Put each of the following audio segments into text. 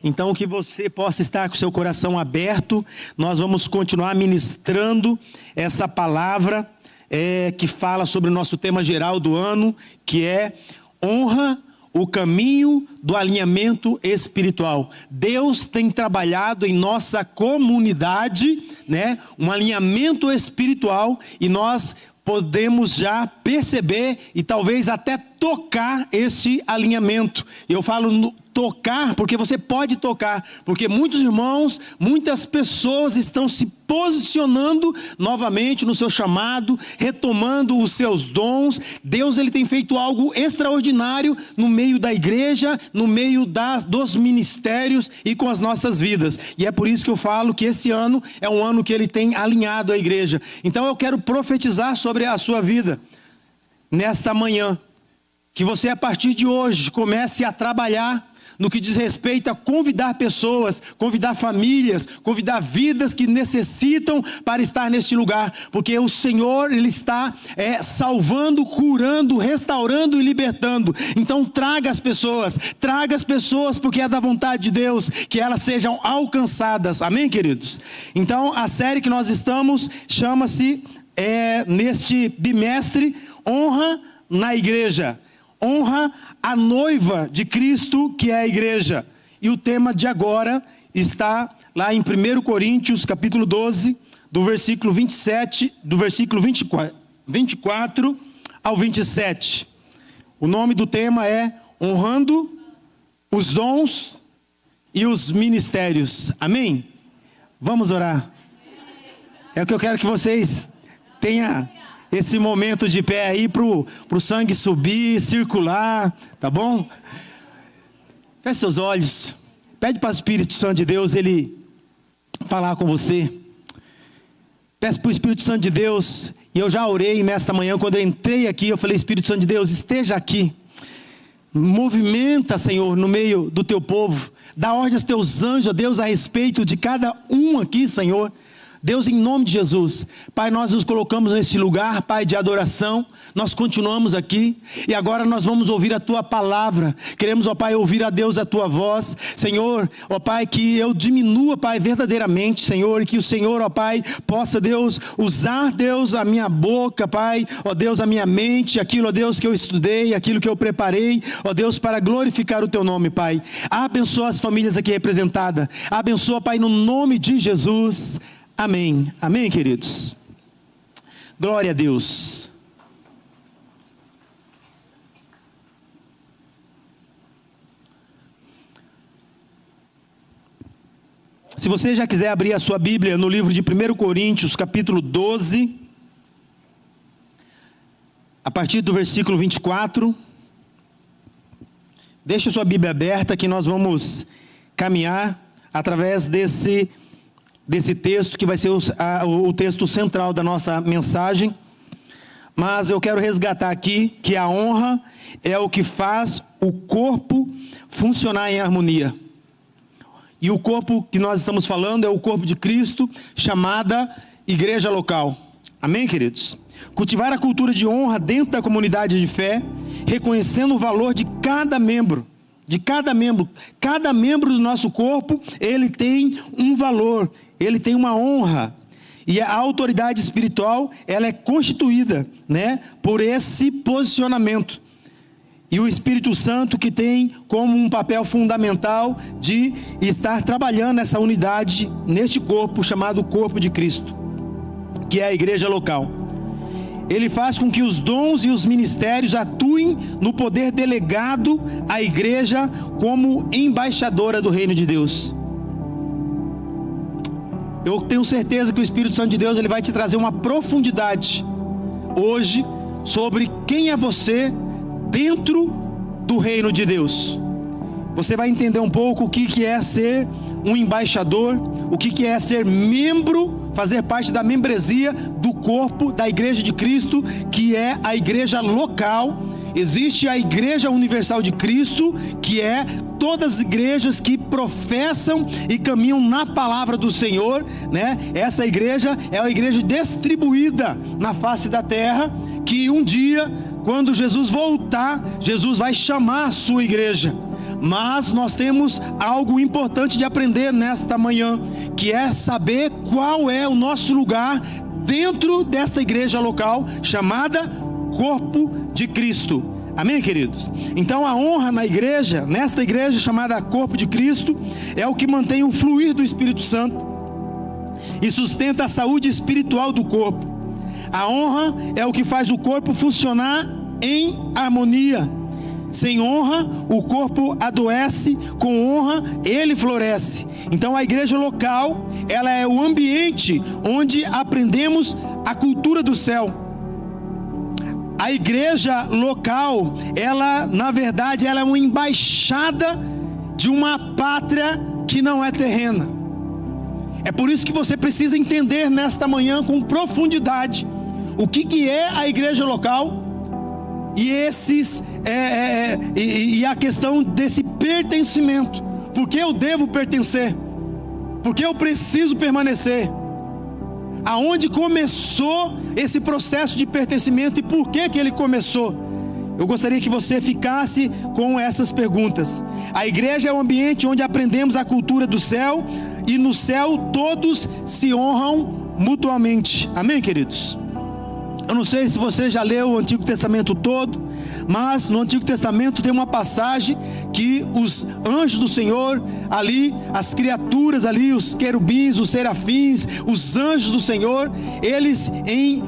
Então que você possa estar com seu coração aberto. Nós vamos continuar ministrando essa palavra que fala sobre o nosso tema geral do ano, que é honra, o caminho do alinhamento espiritual. Deus tem trabalhado em nossa comunidade, né, um alinhamento espiritual, e nós podemos já perceber e talvez até tocar esse alinhamento. Eu falo tocar porque você pode tocar, porque muitos irmãos, muitas pessoas estão se posicionando novamente no seu chamado, retomando os seus dons. Deus, ele tem feito algo extraordinário no meio da igreja, no meio dos ministérios e com as nossas vidas. E é por isso que eu falo que esse ano é um ano que ele tem alinhado a igreja. Então eu quero profetizar sobre a sua vida nesta manhã, que você a partir de hoje comece a trabalhar no que diz respeito a convidar pessoas, convidar famílias, convidar vidas que necessitam para estar neste lugar, porque o Senhor, ele está salvando, curando, restaurando e libertando. Então traga as pessoas porque é da vontade de Deus que elas sejam alcançadas, amém, queridos? Então a série que nós estamos chama-se neste bimestre, Honra na Igreja. Honra a noiva de Cristo, que é a igreja. E o tema de agora está lá em 1 Coríntios, capítulo 12, do versículo 27, do versículo 24 ao 27. O nome do tema é honrando os dons e os ministérios. Amém? Vamos orar. É o que eu quero que vocês tenham esse momento de pé aí para o sangue subir, circular, tá bom? Feche seus olhos, pede para o Espírito Santo de Deus ele falar com você. Peço para o Espírito Santo de Deus, e eu já orei nesta manhã, quando eu entrei aqui, eu falei: Espírito Santo de Deus, esteja aqui, movimenta, Senhor, no meio do teu povo, dá ordem aos teus anjos, Deus, a respeito de cada um aqui, Senhor. Deus, em nome de Jesus, Pai, nós nos colocamos nesse lugar, Pai, de adoração, nós continuamos aqui, e agora nós vamos ouvir a Tua palavra, queremos, ó Pai, ouvir a Deus a Tua voz, Senhor, ó Pai, que eu diminua, Pai, verdadeiramente, Senhor, e que o Senhor, ó Pai, possa, Deus, usar, Deus, a minha boca, Pai, ó Deus, a minha mente, aquilo, ó Deus, que eu estudei, aquilo que eu preparei, ó Deus, para glorificar o Teu nome, Pai. Abençoa as famílias aqui representadas, abençoa, Pai, no nome de Jesus. Amém, amém, queridos? Glória a Deus. Se você já quiser abrir a sua Bíblia no livro de 1 Coríntios, capítulo 12, a partir do versículo 24, deixe a sua Bíblia aberta que nós vamos caminhar através desse texto que vai ser o texto central da nossa mensagem. Mas eu quero resgatar aqui que a honra é o que faz o corpo funcionar em harmonia. E o corpo que nós estamos falando é o corpo de Cristo, chamada igreja local. Amém, queridos? Cultivar a cultura de honra dentro da comunidade de fé, reconhecendo o valor de cada membro. Cada membro do nosso corpo, ele tem um valor, ele tem uma honra, e a autoridade espiritual, ela é constituída, né, por esse posicionamento, e o Espírito Santo que tem como um papel fundamental de estar trabalhando essa unidade neste corpo, chamado corpo de Cristo, que é a igreja local. Ele faz com que os dons e os ministérios atuem no poder delegado à igreja como embaixadora do reino de Deus. Eu tenho certeza que o Espírito Santo de Deus ele vai te trazer uma profundidade hoje sobre quem é você dentro do reino de Deus. Você vai entender um pouco o que é ser um embaixador, o que é ser membro, fazer parte da membresia do corpo da igreja de Cristo, que é a igreja local. Existe a igreja universal de Cristo, que é todas as igrejas que professam e caminham na palavra do Senhor, né? Essa igreja é a igreja distribuída na face da terra, que um dia, quando Jesus voltar, Jesus vai chamar a sua igreja. Mas nós temos algo importante de aprender nesta manhã, que é saber qual é o nosso lugar dentro desta igreja local, chamada Corpo de Cristo. Amém, queridos? Então a honra na igreja, nesta igreja chamada Corpo de Cristo, é o que mantém o fluir do Espírito Santo e sustenta a saúde espiritual do corpo. A honra é o que faz o corpo funcionar em harmonia. Sem honra, o corpo adoece; com honra, ele floresce. Então a igreja local, ela é o ambiente onde aprendemos a cultura do céu. A igreja local, ela, na verdade, ela é uma embaixada de uma pátria que não é terrena. É por isso que você precisa entender nesta manhã com profundidade o que é a igreja local e a questão desse pertencimento. Por que eu devo pertencer? Por que eu preciso permanecer? Aonde começou esse processo de pertencimento e por que ele começou? Eu gostaria que você ficasse com essas perguntas. A igreja é um ambiente onde aprendemos a cultura do céu, e no céu todos se honram mutuamente. Amém, queridos? Eu não sei se você já leu o Antigo Testamento todo, mas no Antigo Testamento tem uma passagem que os anjos do Senhor ali, as criaturas ali, os querubins, os serafins, os anjos do Senhor, eles em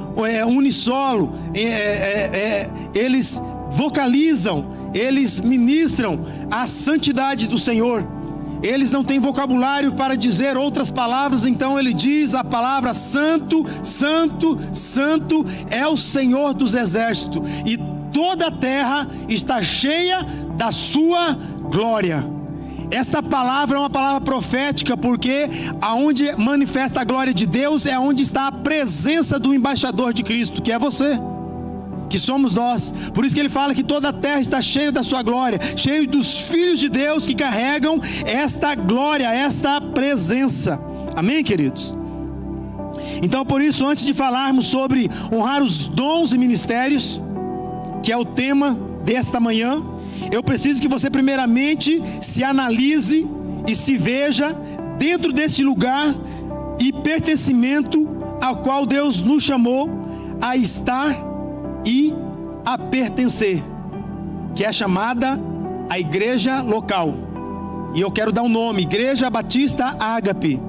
unissolo, eles vocalizam, eles ministram a santidade do Senhor. Eles não têm vocabulário para dizer outras palavras, então ele diz a palavra: santo, santo, santo é o Senhor dos exércitos, e toda a terra está cheia da sua glória. Esta palavra é uma palavra profética, porque aonde manifesta a glória de Deus é onde está a presença do embaixador de Cristo, que é você, que somos nós. Por isso que ele fala que toda a terra está cheia da sua glória, cheio dos filhos de Deus que carregam esta glória, esta presença. Amém, queridos? Então, por isso, antes de falarmos sobre honrar os dons e ministérios, que é o tema desta manhã, eu preciso que você primeiramente se analise e se veja dentro desse lugar e pertencimento ao qual Deus nos chamou a estar e a pertencer, que é chamada a igreja local. E eu quero dar um nome: Igreja Batista Ágape.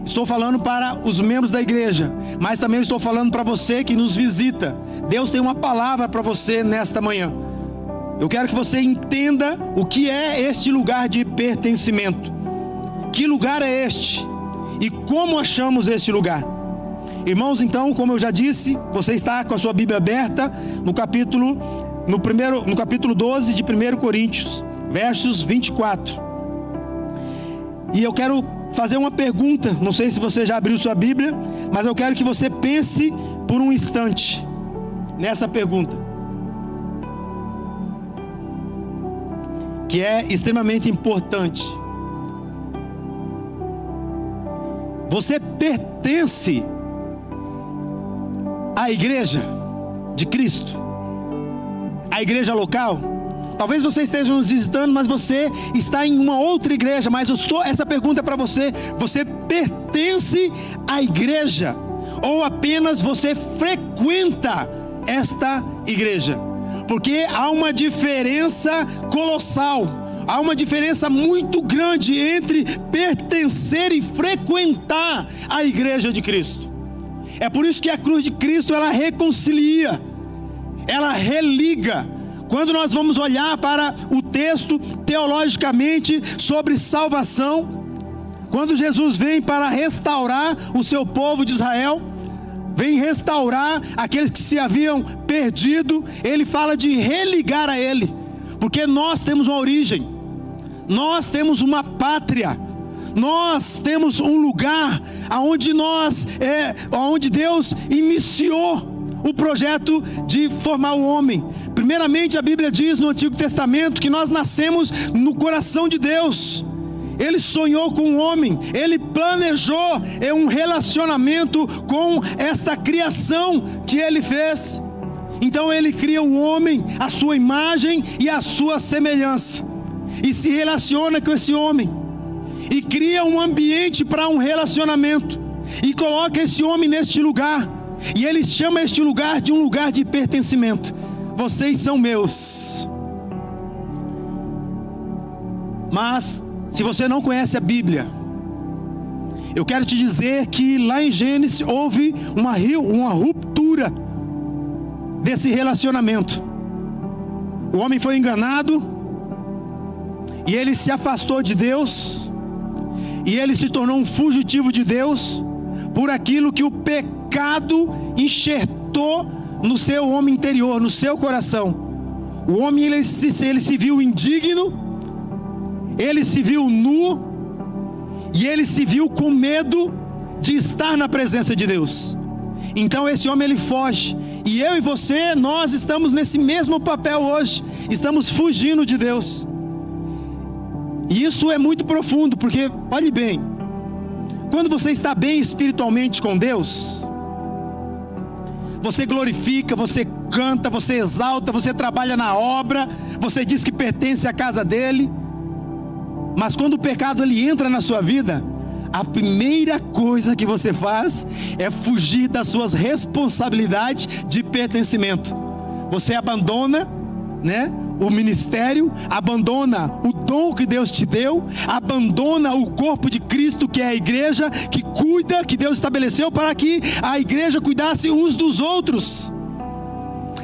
Estou falando para os membros da igreja, mas também estou falando para você que nos visita. Deus tem uma palavra para você nesta manhã. Eu quero que você entenda o que é este lugar de pertencimento. Que lugar é este? E como achamos este lugar? Irmãos, então, como eu já disse, você está com a sua Bíblia aberta no capítulo 12 de 1 Coríntios, versos 24. E eu quero fazer uma pergunta, não sei se você já abriu sua Bíblia, mas eu quero que você pense por um instante nessa pergunta, que é extremamente importante. Você pertence à igreja de Cristo, à igreja local? Talvez você esteja nos visitando, mas você está em uma outra igreja. Mas essa pergunta é para você: você pertence à igreja, ou apenas você frequenta esta igreja? Porque há uma diferença colossal, há uma diferença muito grande entre pertencer e frequentar a igreja de Cristo. É por isso que a cruz de Cristo, ela reconcilia, ela religa. Quando nós vamos olhar para o texto teologicamente sobre salvação, quando Jesus vem para restaurar o seu povo de Israel, vem restaurar aqueles que se haviam perdido, ele fala de religar a ele, porque nós temos uma origem, nós temos uma pátria, nós temos um lugar onde Deus iniciou o projeto de formar o homem. Primeiramente, a Bíblia diz no Antigo Testamento que nós nascemos no coração de Deus. Ele sonhou com o homem, ele planejou um relacionamento com esta criação que ele fez. Então ele cria o homem à sua imagem e à sua semelhança. e se relaciona com esse homem, e cria um ambiente para um relacionamento, e coloca esse homem neste lugar, e ele chama este lugar de um lugar de pertencimento. Vocês são meus. Mas, se você não conhece a Bíblia, eu quero te dizer que lá em Gênesis houve uma ruptura desse relacionamento. O homem foi enganado, e ele se afastou de Deus, e ele se tornou um fugitivo de Deus, por aquilo que o pecado enxertou no seu homem interior, no seu coração. O homem ele se viu indigno, ele se viu nu, e ele se viu com medo de estar na presença de Deus. Então esse homem ele foge, e eu e você, nós estamos nesse mesmo papel hoje, estamos fugindo de Deus. E isso é muito profundo, porque, olhe bem, quando você está bem espiritualmente com Deus, você glorifica, você canta, você exalta, você trabalha na obra, você diz que pertence à casa dele. Mas quando o pecado ele entra na sua vida, a primeira coisa que você faz é fugir das suas responsabilidades de pertencimento. Você abandona, o ministério, abandona o dom que Deus te deu, abandona o corpo de Cristo, que é a igreja, que cuida, que Deus estabeleceu para que a igreja cuidasse uns dos outros.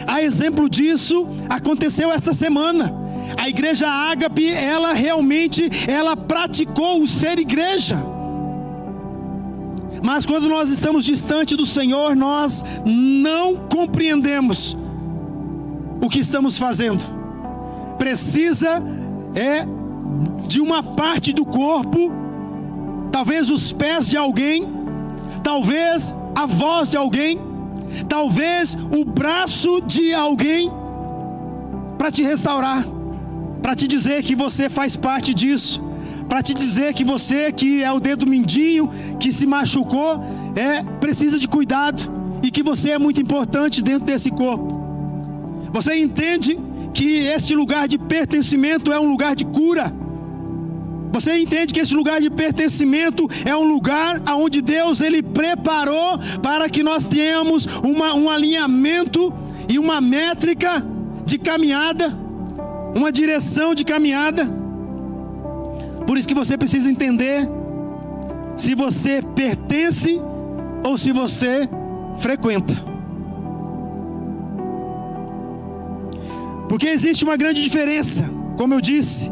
A exemplo disso, aconteceu esta semana. A igreja Ágape, ela praticou o ser igreja. Mas quando nós estamos distante do Senhor, nós não compreendemos o que estamos fazendo. Precisa de uma parte do corpo, talvez os pés de alguém, talvez a voz de alguém, talvez o braço de alguém, para te restaurar, para te dizer que você faz parte disso, para te dizer que você, que é o dedo mindinho, que se machucou, precisa de cuidado, e que você é muito importante dentro desse corpo. Você entende que este lugar de pertencimento é um lugar de cura? Você entende que esse lugar de pertencimento é um lugar onde Deus ele preparou para que nós tenhamos um alinhamento e uma métrica de caminhada, uma direção de caminhada? Por isso que você precisa entender se você pertence ou se você frequenta. Porque existe uma grande diferença, como eu disse,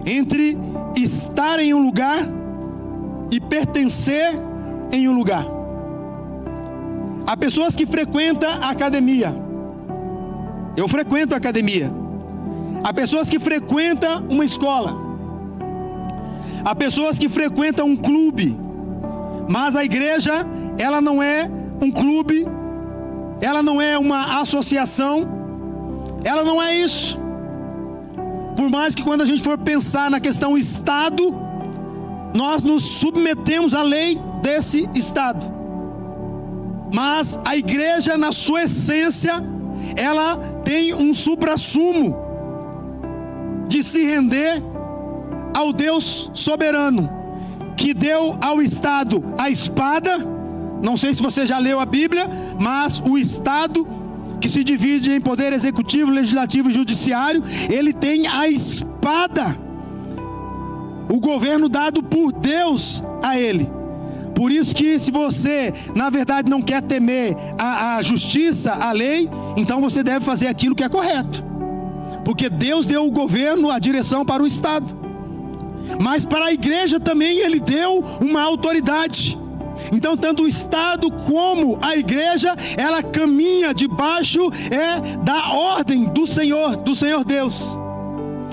entre estar em um lugar e pertencer em um lugar. Há pessoas que frequentam a academia. Eu frequento a academia. Há pessoas que frequentam uma escola. Há pessoas que frequentam um clube. Mas a igreja, ela não é um clube, ela não é uma associação, ela não é isso. Por mais que quando a gente for pensar na questão Estado, nós nos submetemos à lei desse Estado. Mas a igreja, na sua essência, ela tem um suprassumo de se render ao Deus soberano, que deu ao Estado a espada. Não sei se você já leu a Bíblia, mas o Estado, que se divide em poder executivo, legislativo e judiciário, ele tem a espada, o governo dado por Deus a ele. Por isso que se você, na verdade, não quer temer a justiça, a lei, então você deve fazer aquilo que é correto, porque Deus deu o governo, a direção para o Estado. Mas para a igreja também ele deu uma autoridade. Então tanto o Estado como a igreja, ela caminha debaixo da ordem do Senhor Deus,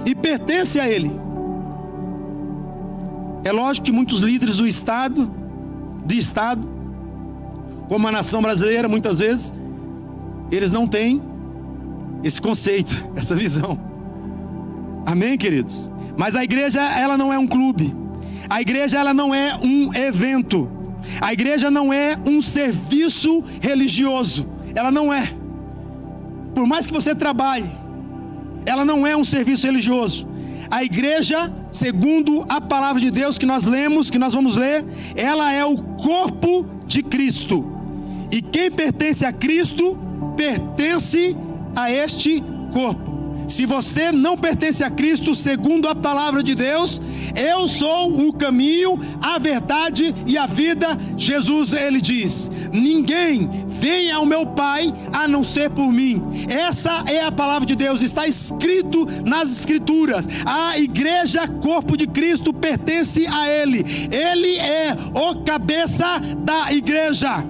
e pertence a Ele. É lógico que muitos líderes do Estado, como a nação brasileira, muitas vezes, eles não têm esse conceito, essa visão. Amém, queridos? Mas a igreja, ela não é um clube. A igreja, ela não é um evento. A igreja não é um serviço religioso. Ela não é. Por mais que você trabalhe, ela não é um serviço religioso. a igreja, segundo a palavra de Deus que nós lemos, que nós vamos ler, ela é o corpo de Cristo. E quem pertence a Cristo, pertence a este corpo. Se você não pertence a Cristo, segundo a palavra de Deus, eu sou o caminho, a verdade e a vida. Jesus, ele diz: ninguém vem ao meu Pai a não ser por mim. Essa é a palavra de Deus, está escrito nas Escrituras. A igreja, corpo de Cristo, pertence a Ele. Ele é o cabeça da igreja.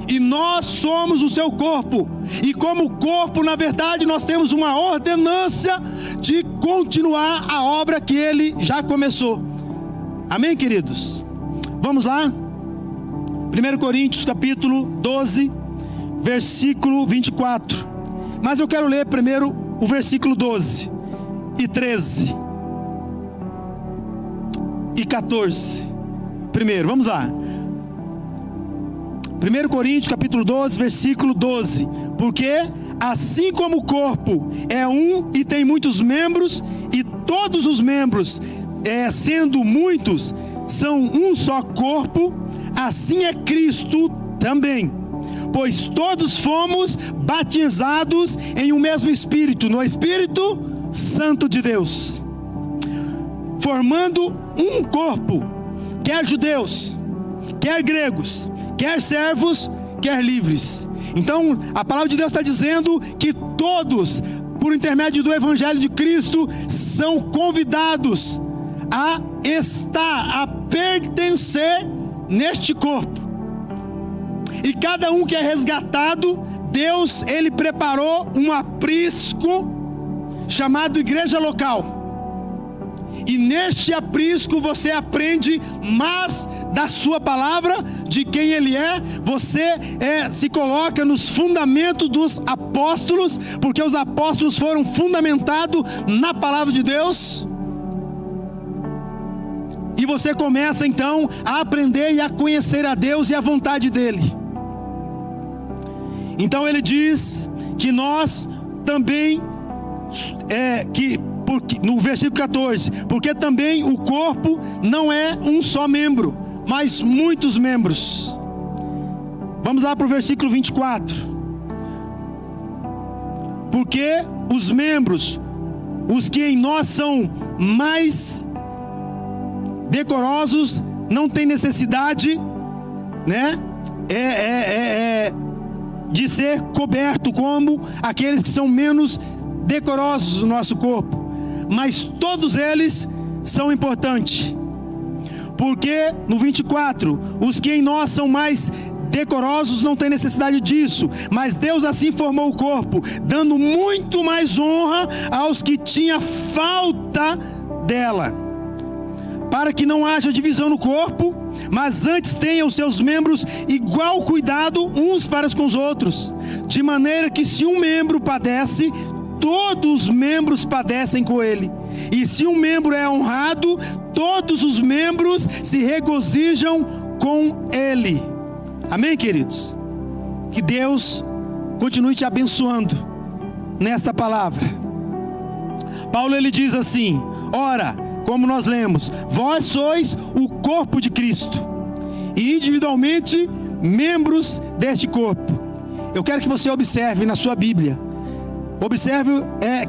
E nós somos o seu corpo. E como corpo, na verdade, nós temos uma ordenança de continuar a obra que ele já começou. Amém, queridos? Vamos lá? 1 Coríntios capítulo 12, versículo 24. Mas eu quero ler primeiro o versículo 12 e 13 e 14. Primeiro, vamos lá. 1 Coríntios capítulo 12, versículo 12. Porque assim como o corpo é um e tem muitos membros, e todos os membros, sendo muitos, são um só corpo, assim é Cristo também. Pois todos fomos batizados em um mesmo Espírito, no Espírito Santo de Deus, formando um corpo, quer judeus, quer gregos, quer servos, quer livres. Então a palavra de Deus está dizendo que todos, por intermédio do Evangelho de Cristo, são convidados a estar, a pertencer neste corpo. E cada um que é resgatado, Deus, ele preparou um aprisco chamado igreja local. E neste aprisco você aprende mais da sua palavra, de quem ele é. Você se coloca nos fundamentos dos apóstolos, porque os apóstolos foram fundamentados na palavra de Deus. E você começa então a aprender e a conhecer a Deus e a vontade dele. Então ele diz que nós também, porque, no versículo 14, porque também o corpo não é um só membro, mas muitos membros. Vamos lá para o versículo 24. Porque os membros, os que em nós são mais decorosos, não tem necessidade, né, de ser coberto como aqueles que são menos decorosos no nosso corpo. Mas todos eles são importantes. Porque no 24, os que em nós são mais decorosos não têm necessidade disso, mas Deus assim formou o corpo, dando muito mais honra aos que tinham falta dela, para que não haja divisão no corpo, mas antes tenham os seus membros igual cuidado uns para com os outros, de maneira que se um membro padece, todos os membros padecem com ele. E se um membro é honrado, todos os membros se regozijam com ele. Amém, queridos? Que Deus continue te abençoando nesta palavra. Paulo, ele diz assim: ora, como nós lemos, vós sois o corpo de Cristo, e individualmente membros deste corpo. Eu quero que você observe na sua Bíblia. Observe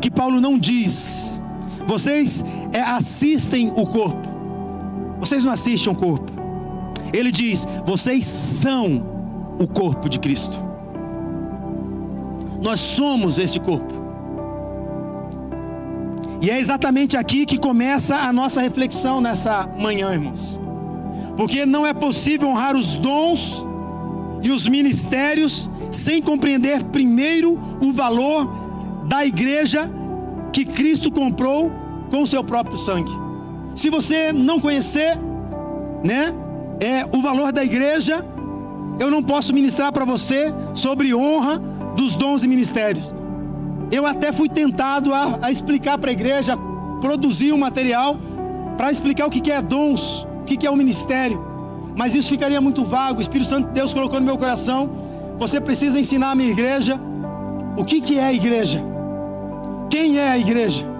que Paulo não diz, vocês assistem o corpo. Vocês não assistem o corpo. Ele diz, vocês são o corpo de Cristo. Nós somos esse corpo. E é exatamente aqui que começa a nossa reflexão nessa manhã, irmãos. Porque não é possível honrar os dons e os ministérios sem compreender primeiro o valor da igreja que Cristo comprou com o seu próprio sangue. Se você não conhecer, né, o valor da igreja, eu não posso ministrar para você sobre honra dos dons e ministérios. Eu até fui tentado a explicar para a igreja, produzir um material para explicar o que é dons, o que é o ministério, mas isso ficaria muito vago. O Espírito Santo de Deus colocou no meu coração: você precisa ensinar a minha igreja o que é a igreja, quem é a igreja.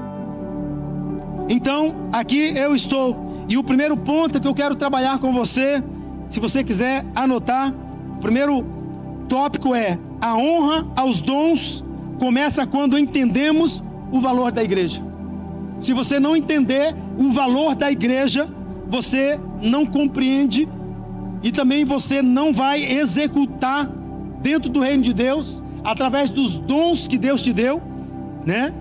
Então, aqui eu estou. E o primeiro ponto que eu quero trabalhar com você, se você quiser anotar, o primeiro tópico é: a honra aos dons começa quando entendemos o valor da igreja. Se você não entender o valor da igreja, você não compreende e também você não vai executar dentro do reino de Deus, através dos dons que Deus te deu, né?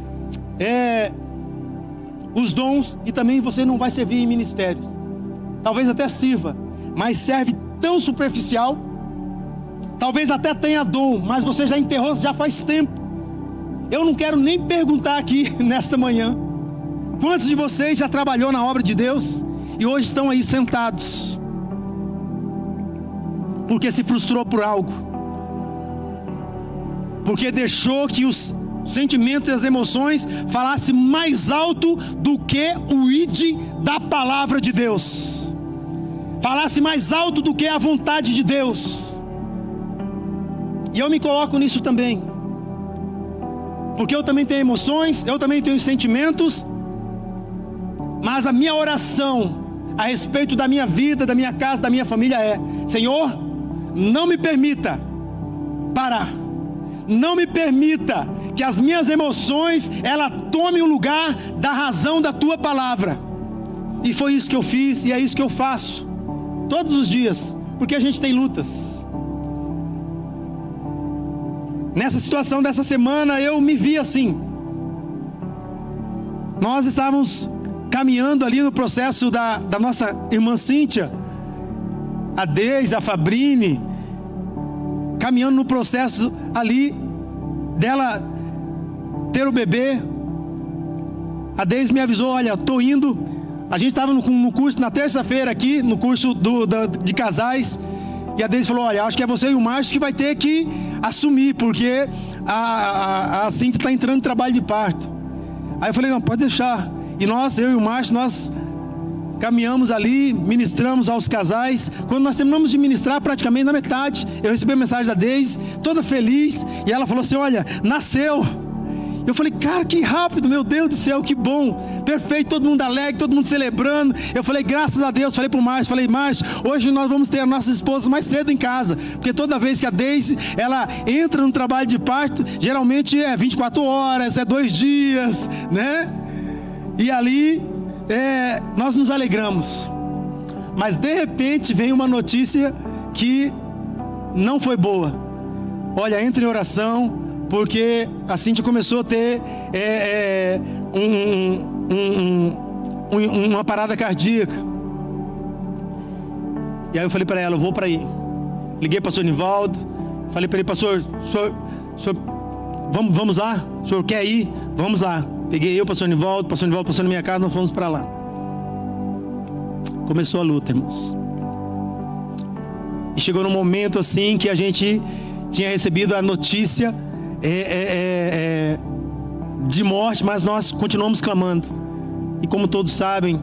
Os dons, e também você não vai servir em ministérios. Talvez até sirva, mas serve tão superficial. Talvez até tenha dom, mas você já enterrou já faz tempo. Eu não quero nem perguntar aqui nesta manhã, quantos de vocês já trabalhou na obra de Deus e hoje estão aí sentados porque se frustrou por algo, porque deixou que os sentimentos e as emoções falassem mais alto do que o id da palavra de Deus, falasse mais alto do que a vontade de Deus. E eu me coloco nisso também, porque eu também tenho emoções, eu também tenho sentimentos, mas a minha oração a respeito da minha vida, da minha casa, da minha família é: Senhor, não me permita parar, não me permita que as minhas emoções ela tome o lugar da razão da tua palavra. E foi isso que eu fiz, e é isso que eu faço todos os dias, porque a gente tem lutas. Nessa situação dessa semana eu me vi assim. Nós estávamos caminhando ali no processo da nossa irmã Cíntia, a Deise, a Fabrine, caminhando no processo ali dela ter o bebê. A Deise me avisou: olha, estou indo. A gente estava no curso na terça-feira aqui, no curso de casais, e a Deise falou: olha, acho que é você e o Márcio que vai ter que assumir, porque a Cíntia está entrando em trabalho de parto. Aí eu falei: não, pode deixar. E eu e o Márcio, nós caminhamos ali, ministramos aos casais. Quando nós terminamos de ministrar, praticamente na metade, eu recebi a mensagem da Deise, toda feliz, e ela falou assim: olha, nasceu. Eu falei: cara, que rápido, meu Deus do céu, que bom, perfeito, todo mundo alegre, todo mundo celebrando. Eu falei: graças a Deus. Falei para o Márcio, falei: Márcio, hoje nós vamos ter as nossas esposas mais cedo em casa, porque toda vez que a Deise, ela entra no trabalho de parto, geralmente é 24 horas, é 2 dias, né? E ali nós nos alegramos, mas de repente vem uma notícia que não foi boa. Olha, entre em oração, porque a Cíntia começou a ter uma parada cardíaca. E aí eu falei para ela: eu vou para aí. Liguei para o pastor Nivaldo, falei para ele: pastor, vamos lá? O senhor quer ir? Vamos lá. Peguei eu, pastor Nivaldo passou na minha casa, nós fomos para lá. Começou a luta, irmãos. E chegou num momento assim que a gente tinha recebido a notícia de morte, mas nós continuamos clamando. E como todos sabem,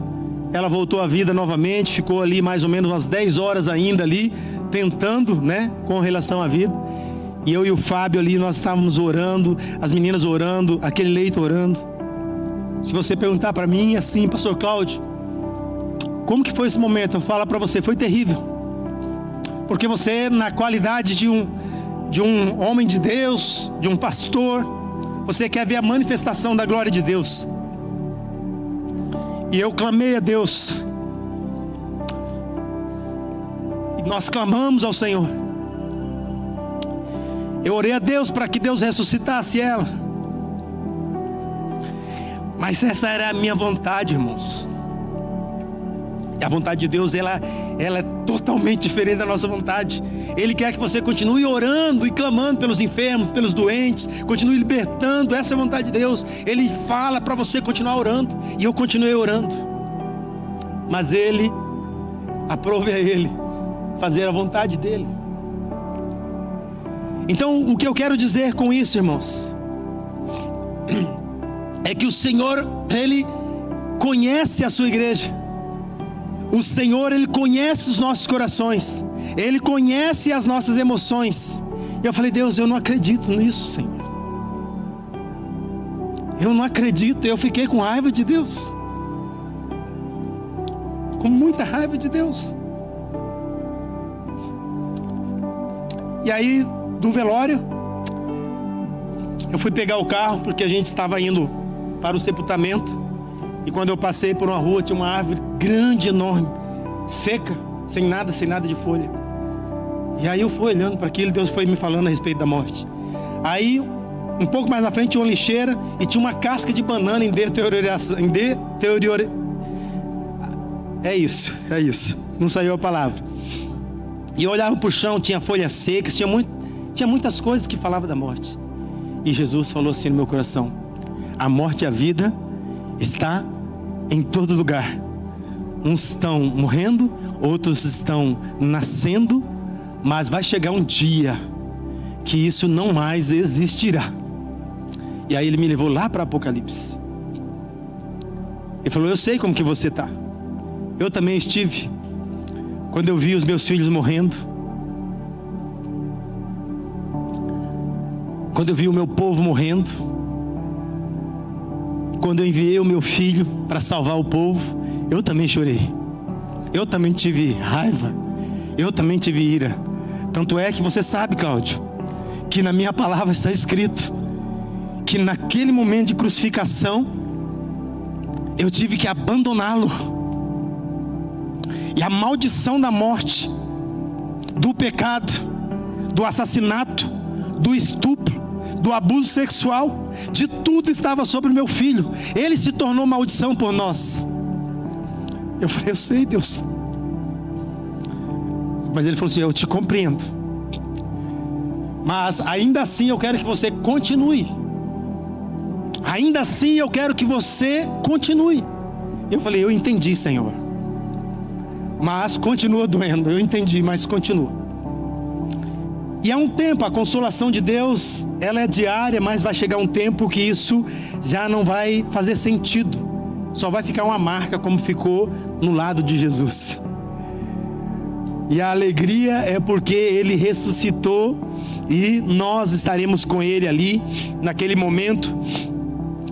ela voltou à vida novamente, ficou ali mais ou menos umas 10 horas ainda ali, tentando, né, com relação à vida. E eu e o Fábio ali, nós estávamos orando, as meninas orando, aquele leito orando. Se você perguntar para mim assim: pastor Cláudio, como que foi esse momento? Eu falo para você: foi terrível. Porque você, na qualidade de um homem de Deus, de um pastor, você quer ver a manifestação da glória de Deus. E eu clamei a Deus, e nós clamamos ao Senhor. Eu orei a Deus para que Deus ressuscitasse ela. Mas essa era a minha vontade, irmãos. E a vontade de Deus, ela é totalmente diferente da nossa vontade. Ele quer que você continue orando e clamando pelos enfermos, pelos doentes, continue libertando. Essa é a vontade de Deus. Ele fala para você continuar orando, e eu continuei orando. Mas aprove a Ele fazer a vontade dEle. Então, o que eu quero dizer com isso, irmãos, é que o Senhor, Ele conhece a sua igreja. O Senhor, Ele conhece os nossos corações, Ele conhece as nossas emoções. E eu falei: Deus, eu não acredito nisso, Senhor. Eu não acredito. Eu fiquei com raiva de Deus. com muita raiva de Deus. E aí, do velório, eu fui pegar o carro, porque a gente estava indo para o sepultamento. E quando eu passei por uma rua, tinha uma árvore grande, enorme, seca, sem nada de folha. E aí eu fui olhando para aquilo, Deus foi me falando a respeito da morte. Aí, um pouco mais na frente, tinha uma lixeira e tinha uma casca de banana em deterioração. É isso. Não saiu a palavra. E eu olhava para o chão, tinha folhas secas, tinha muitas coisas que falavam da morte. E Jesus falou assim no meu coração: a morte e a vida está em todo lugar. Uns estão morrendo, outros estão nascendo, mas vai chegar um dia que isso não mais existirá. E aí ele me levou lá para Apocalipse. Ele falou: eu sei como que você está. Eu também estive. Quando eu vi os meus filhos morrendo, quando eu vi o meu povo morrendo, quando eu enviei o meu filho para salvar o povo, eu também chorei. Eu também tive raiva. Eu também tive ira. Tanto é que você sabe, Cláudio, que na minha palavra está escrito que naquele momento de crucificação eu tive que abandoná-lo. E a maldição da morte, do pecado, do assassinato, do estupro, do abuso sexual, de tudo estava sobre o meu filho. Ele se tornou maldição por nós. Eu falei: eu sei, Deus. Mas ele falou assim: eu te compreendo, mas ainda assim eu quero que você continue. Ainda assim eu quero que você continue. Eu falei: eu entendi, Senhor, mas continua doendo. Eu entendi, mas continua. E há um tempo, a consolação de Deus, ela é diária, mas vai chegar um tempo que isso já não vai fazer sentido. Só vai ficar uma marca como ficou no lado de Jesus. E a alegria é porque Ele ressuscitou e nós estaremos com Ele ali, naquele momento,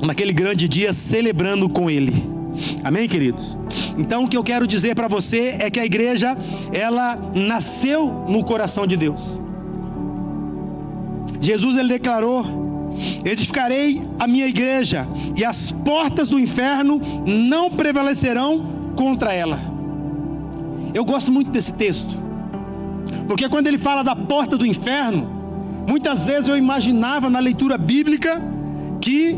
naquele grande dia, celebrando com Ele. Amém, queridos? Então o que eu quero dizer para você é que a igreja, ela nasceu no coração de Deus. Jesus, ele declarou: edificarei a minha igreja e as portas do inferno não prevalecerão contra ela. Eu gosto muito desse texto, porque quando ele fala da porta do inferno, muitas vezes eu imaginava na leitura bíblica que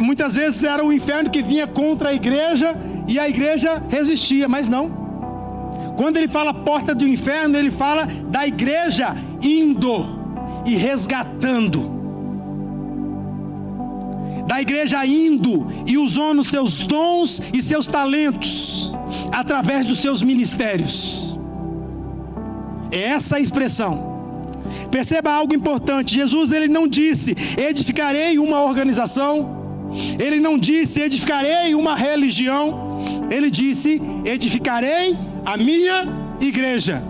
muitas vezes era o inferno que vinha contra a igreja e a igreja resistia, mas não. Quando ele fala porta do inferno, ele fala da igreja indo e resgatando, da igreja indo e usando seus dons e seus talentos através dos seus ministérios. É essa a expressão. Perceba algo importante: Jesus, ele não disse edificarei uma organização, ele não disse edificarei uma religião, ele disse edificarei a minha igreja.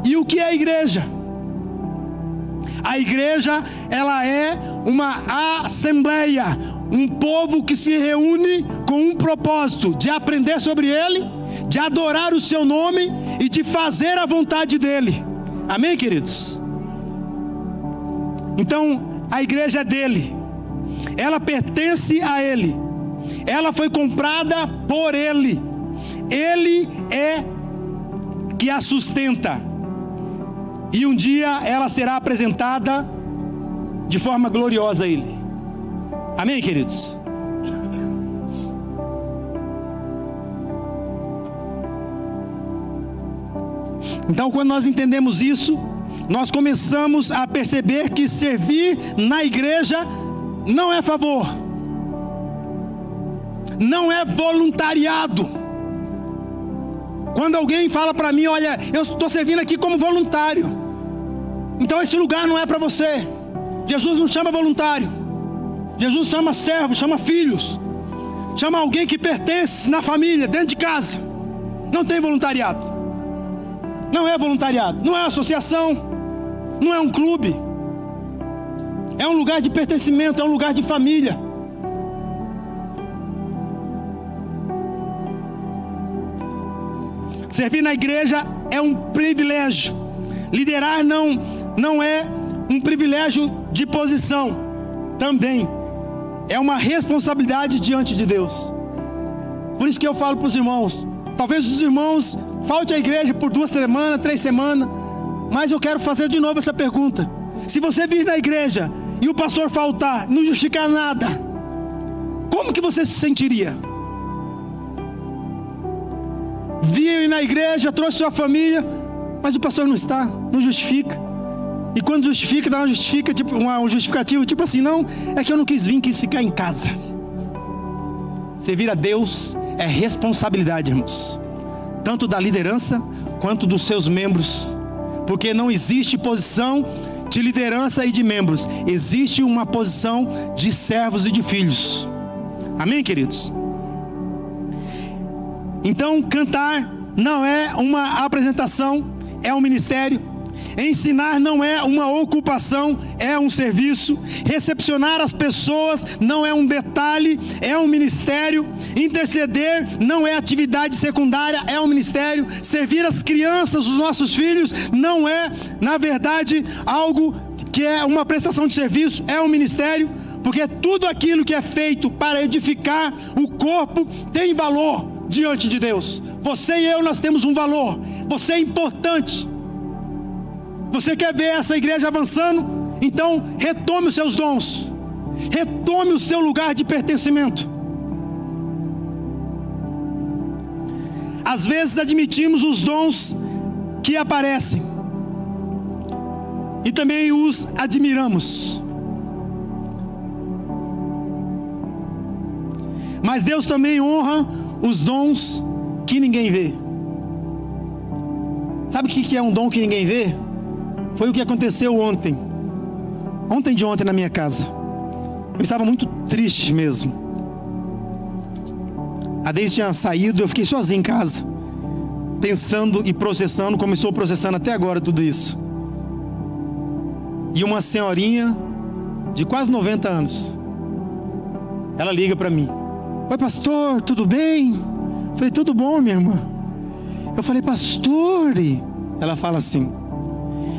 E o que é a igreja? A igreja, ela é uma assembleia, um povo que se reúne com um propósito de aprender sobre Ele, de adorar o seu nome e de fazer a vontade dEle. Amém, queridos? Então, a igreja é dEle, ela pertence a Ele, ela foi comprada por Ele, Ele é que a sustenta. E um dia ela será apresentada de forma gloriosa a Ele. Amém, queridos? Então, quando nós entendemos isso, nós começamos a perceber que servir na igreja não é favor, não é voluntariado. Quando alguém fala para mim: olha, eu estou servindo aqui como voluntário, então esse lugar não é para você. Jesus não chama voluntário, Jesus chama servo, chama filhos, chama alguém que pertence na família, dentro de casa. Não tem voluntariado, não é voluntariado, não é associação, não é um clube, é um lugar de pertencimento, é um lugar de família. Servir na igreja é um privilégio. Liderar não é um privilégio de posição. Também é uma responsabilidade diante de Deus. Por isso que eu falo para os irmãos, talvez os irmãos faltem à igreja por 2 semanas, 3 semanas, mas eu quero fazer de novo essa pergunta. Se você vir na igreja e o pastor faltar, não justificar nada, como que você se sentiria? Veio na igreja, trouxe sua família, mas o pastor não está, não justifica. E quando justifica, dá uma justificativa, tipo assim, não, é que eu não quis vir, quis ficar em casa. Servir a Deus é responsabilidade, irmãos, tanto da liderança quanto dos seus membros, porque não existe posição de liderança e de membros, existe uma posição de servos e de filhos. Amém, queridos? Então, cantar não é uma apresentação, é um ministério. Ensinar não é uma ocupação, é um serviço. Recepcionar as pessoas não é um detalhe, é um ministério. Interceder não é atividade secundária, é um ministério. Servir as crianças, os nossos filhos, não é, na verdade, algo que é uma prestação de serviço, é um ministério. Porque tudo aquilo que é feito para edificar o corpo tem valor diante de Deus. Você e eu, nós temos um valor. Você é importante. Você quer ver essa igreja avançando? Então retome os seus dons, retome o seu lugar de pertencimento. Às vezes admitimos os dons que aparecem e também os admiramos, mas Deus também honra os dons que ninguém vê. Sabe o que é um dom que ninguém vê? Foi o que aconteceu ontem na minha casa. Eu estava muito triste mesmo. A Deise tinha saído, eu fiquei sozinho em casa, pensando e processando, como estou processando até agora tudo isso. E uma senhorinha de quase 90 anos, ela liga para mim: oi pastor, tudo bem? Eu falei: tudo bom, minha irmã. Eu falei: pastor, ela fala assim: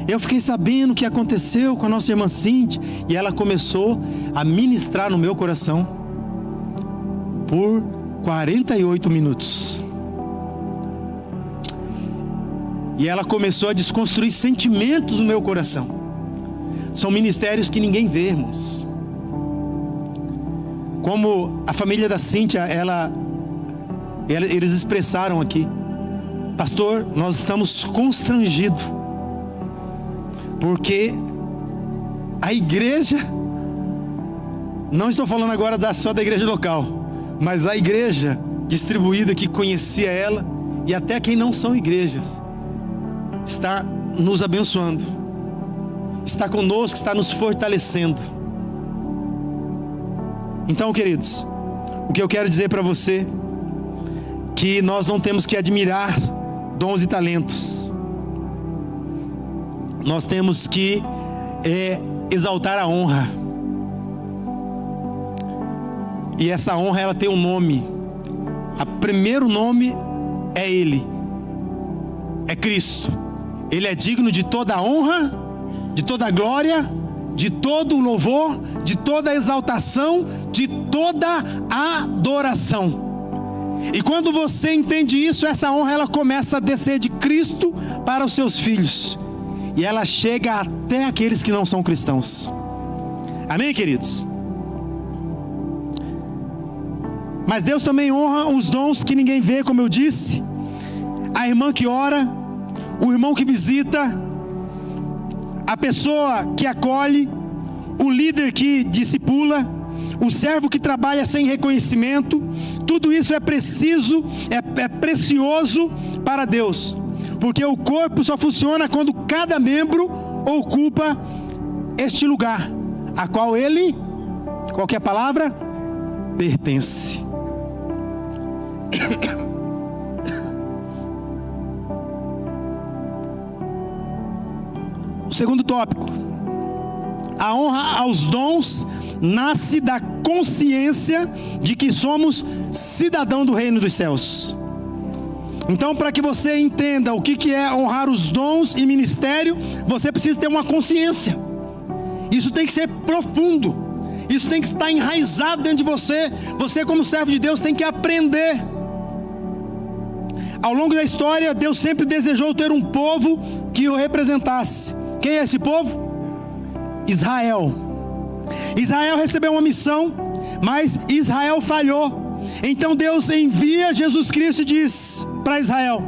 eu fiquei sabendo o que aconteceu com a nossa irmã Cíntia. E ela começou a ministrar no meu coração por 48 minutos. E ela começou a desconstruir sentimentos no meu coração. São ministérios que ninguém vê, irmãos. Como a família da Cíntia, eles expressaram aqui: pastor, nós estamos constrangidos, porque a igreja, não estou falando agora só da igreja local, mas a igreja distribuída que conhecia ela, e até quem não são igrejas, está nos abençoando, está conosco, está nos fortalecendo. Então, queridos, o que eu quero dizer para você, que nós não temos que admirar dons e talentos, nós temos que exaltar a honra. E essa honra, ela tem um nome. O primeiro nome é Ele, é Cristo. Ele é digno de toda a honra, de toda a glória, de todo o louvor, de toda a exaltação, de toda a adoração. E quando você entende isso, essa honra, ela começa a descer de Cristo para os seus filhos, e ela chega até aqueles que não são cristãos. Amém, queridos? Mas Deus também honra os dons que ninguém vê, como eu disse: a irmã que ora, o irmão que visita, a pessoa que acolhe, o líder que discipula, o servo que trabalha sem reconhecimento. Tudo isso é preciso, é precioso para Deus, porque o corpo só funciona quando cada membro ocupa este lugar, a qual ele, qual que é a palavra? Pertence. O segundo tópico: a honra aos dons nasce da consciência de que somos cidadão do reino dos céus. Então, para que você entenda o que é honrar os dons e ministério, você precisa ter uma consciência. Isso tem que ser profundo. Isso tem que estar enraizado dentro de você. Você, como servo de Deus, tem que aprender. Ao longo da história, Deus sempre desejou ter um povo que o representasse. Quem é esse povo? Israel. Israel recebeu uma missão, mas Israel falhou. Então Deus envia Jesus Cristo e diz para Israel: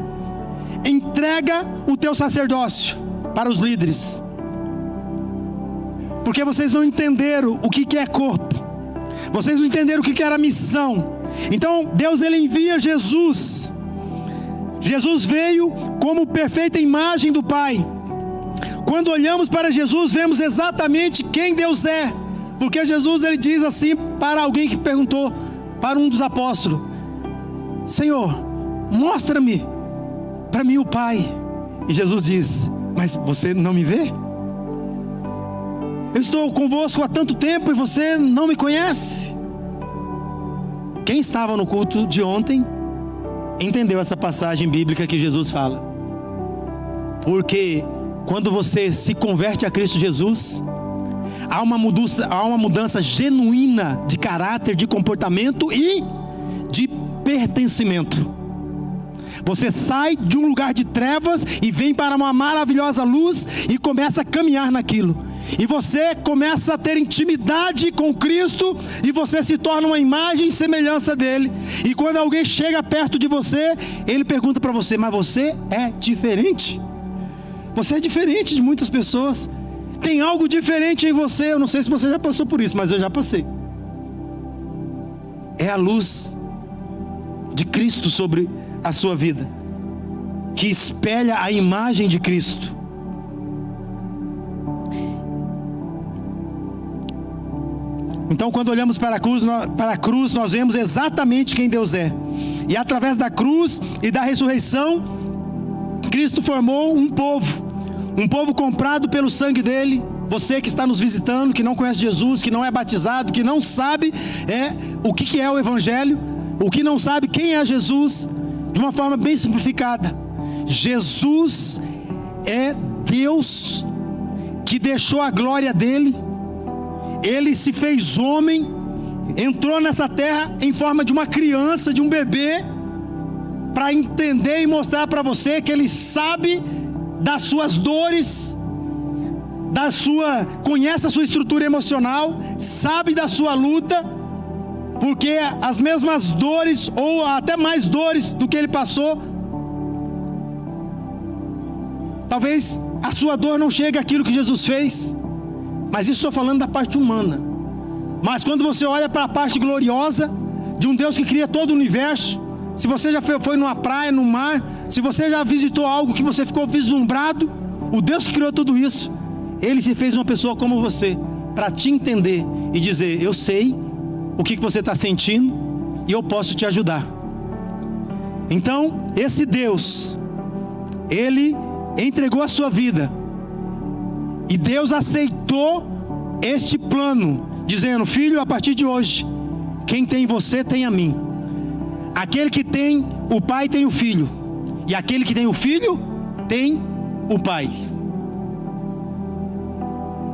entrega o teu sacerdócio para os líderes, porque vocês não entenderam o que é corpo, vocês não entenderam o que era missão. Então Deus, ele envia Jesus. Jesus veio como perfeita imagem do Pai. Quando olhamos para Jesus, vemos exatamente quem Deus é, porque Jesus, ele diz assim para alguém que perguntou, para um dos apóstolos: Senhor, mostra-me para mim o Pai. E Jesus diz: mas você não me vê? Eu estou convosco há tanto tempo e você não me conhece. Quem estava no culto de ontem entendeu essa passagem bíblica que Jesus fala. Porque quando você se converte a Cristo Jesus, há uma mudança genuína de caráter, de comportamento e de pertencimento. Você sai de um lugar de trevas e vem para uma maravilhosa luz e começa a caminhar naquilo. E você começa a ter intimidade com Cristo e você se torna uma imagem e semelhança dele. E quando alguém chega perto de você, ele pergunta para você: mas você é diferente? Você é diferente de muitas pessoas. Tem algo diferente em você. Eu não sei se você já passou por isso, mas eu já passei. É a luz de Cristo sobre a sua vida, que espelha a imagem de Cristo. Então, quando olhamos para a cruz, nós vemos exatamente quem Deus é. E através da cruz e da ressurreição, Cristo formou um povo comprado pelo sangue dele. Você que está nos visitando, que não conhece Jesus, que não é batizado, que não sabe o que é o Evangelho, o que não sabe quem é Jesus, de uma forma bem simplificada: Jesus é Deus que deixou a glória dele. Ele se fez homem, entrou nessa terra em forma de uma criança, de um bebê, para entender e mostrar para você que ele sabe das suas dores, conhece a sua estrutura emocional, sabe da sua luta, porque as mesmas dores, ou até mais dores do que ele passou, talvez a sua dor não chegue àquilo que Jesus fez, mas isso estou falando da parte humana. Mas quando você olha para a parte gloriosa de um Deus que cria todo o universo, se você já foi numa praia, no mar, se você já visitou algo que você ficou vislumbrado, o Deus que criou tudo isso, ele se fez uma pessoa como você, para te entender e dizer: eu sei o que você está sentindo e eu posso te ajudar. Então, esse Deus, ele entregou a sua vida, e Deus aceitou este plano, dizendo: filho, a partir de hoje, quem tem você tem a mim. Aquele que tem o pai tem o filho, e aquele que tem o filho tem o pai.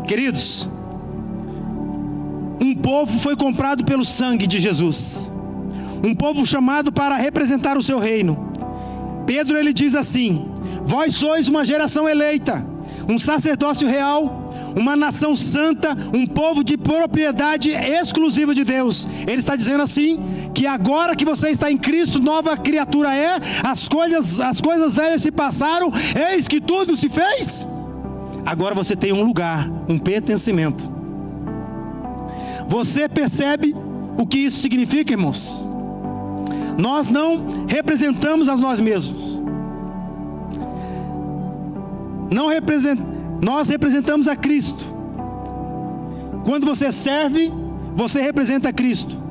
Queridos, um povo foi comprado pelo sangue de Jesus, um povo chamado para representar o seu reino. Pedro, ele diz assim: vós sois uma geração eleita, um sacerdócio real, uma nação santa, um povo de propriedade exclusiva de Deus. Ele está dizendo assim, que agora que você está em Cristo, nova criatura é, as coisas velhas se passaram, eis que tudo se fez. Agora você tem um lugar, um pertencimento. Você percebe o que isso significa, irmãos? Nós não representamos a nós mesmos. Nós representamos a Cristo. Quando você serve, você representa Cristo.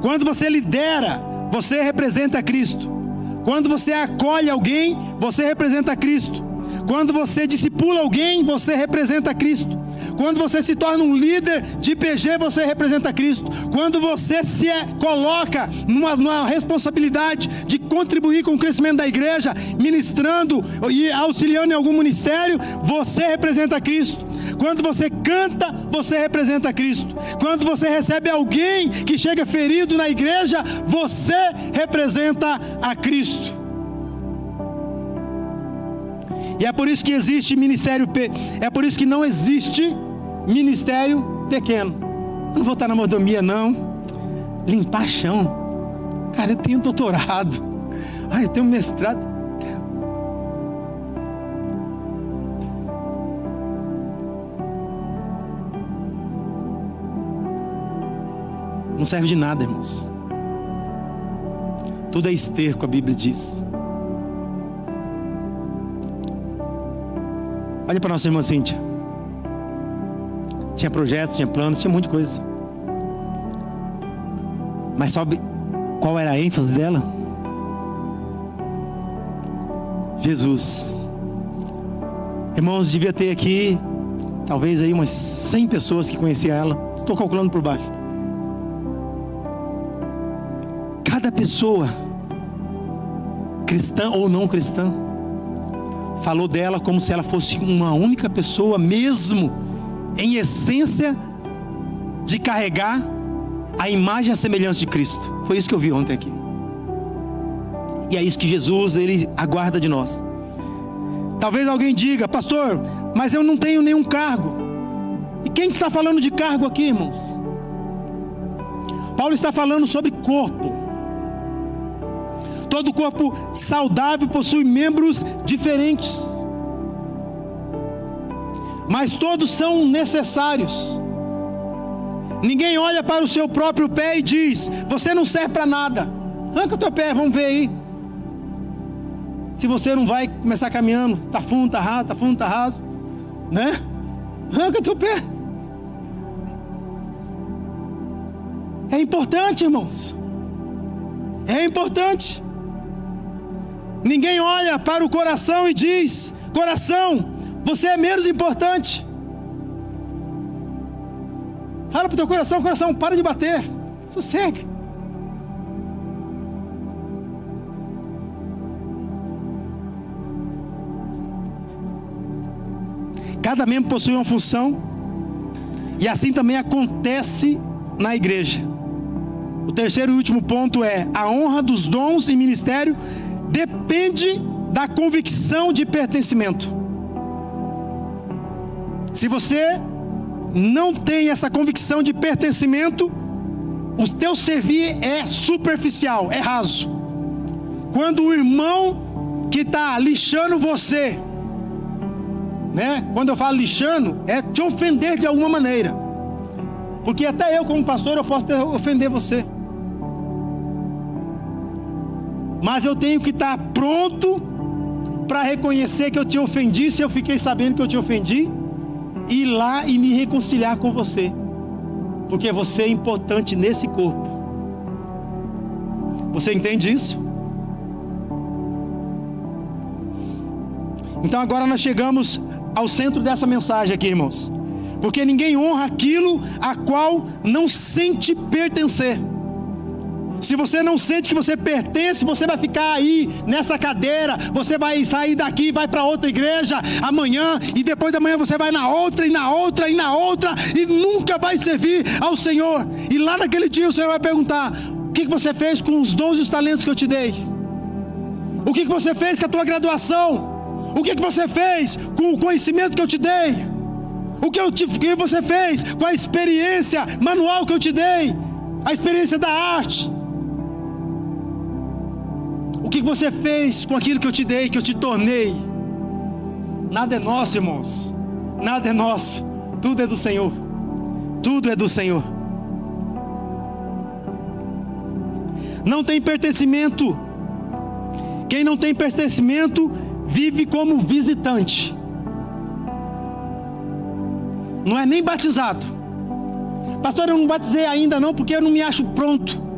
Quando você lidera, você representa Cristo. Quando você acolhe alguém, você representa Cristo. Quando você discipula alguém, você representa Cristo. Quando você se torna um líder de IPG, você representa Cristo. Quando você se coloca numa responsabilidade de contribuir com o crescimento da igreja, ministrando e auxiliando em algum ministério, você representa Cristo. Quando você canta, você representa Cristo. Quando você recebe alguém que chega ferido na igreja, você representa a Cristo. E é por isso que existe ministério, é por isso que não existe ministério pequeno. Eu não vou estar na mordomia, não. Limpar chão. Cara, eu tenho doutorado. Eu tenho mestrado. Não serve de nada, irmãos. Tudo é esterco, a Bíblia diz. Olha para nossa irmã Cíntia. Tinha projetos, tinha planos, tinha muita coisa. Mas sabe qual era a ênfase dela? Jesus. Irmãos, devia ter aqui talvez aí umas 100 pessoas que conheciam ela. Estou calculando por baixo. Cada pessoa, cristã ou não cristã, falou dela como se ela fosse uma única pessoa, mesmo em essência de carregar a imagem e a semelhança de Cristo. Foi isso que eu vi ontem aqui. E é isso que Jesus, Ele aguarda de nós. Talvez alguém diga: pastor, mas eu não tenho nenhum cargo. E quem está falando de cargo aqui, irmãos? Paulo está falando sobre corpo. Todo corpo saudável possui membros diferentes, mas todos são necessários. Ninguém olha para o seu próprio pé e diz: você não serve para nada. Arranca o teu pé, vamos ver aí se você não vai começar caminhando. Tá fundo, tá raso, tá fundo, tá raso, né? Arranca o teu pé. É importante, irmãos. É importante. Ninguém olha para o coração e diz: coração, você é menos importante. Fala para o teu coração: coração, para de bater, sossega. Cada membro possui uma função, e assim também acontece na igreja. O terceiro e último ponto é: a honra dos dons e ministério depende da convicção de pertencimento. Se você não tem essa convicção de pertencimento, o teu servir é superficial, é raso. Quando o irmão que está lixando você, né? Quando eu falo lixando, é te ofender de alguma maneira, porque até eu como pastor eu posso ofender você. Mas eu tenho que estar pronto para reconhecer que eu te ofendi, se eu fiquei sabendo que eu te ofendi, e ir lá e me reconciliar com você, porque você é importante nesse corpo. Você entende isso? Então agora nós chegamos ao centro dessa mensagem aqui, irmãos. Porque ninguém honra aquilo a qual não sente pertencer. Se você não sente que você pertence, você vai ficar aí nessa cadeira, você vai sair daqui e vai para outra igreja amanhã, e depois da manhã você vai na outra, e na outra, e na outra, e nunca vai servir ao Senhor. E lá naquele dia o Senhor vai perguntar: o que você fez com os dons e os talentos que eu te dei? O que você fez com a tua graduação? O que você fez com o conhecimento que eu te dei? O que você fez com a experiência manual que eu te dei? A experiência da arte? O que você fez com aquilo que eu te dei, que eu te tornei? Nada é nosso, irmãos. Nada é nosso. Tudo é do Senhor. Tudo é do Senhor. Não tem pertencimento. Quem não tem pertencimento vive como visitante. Não é nem batizado. Pastor, eu não batizei ainda não, porque eu não me acho pronto.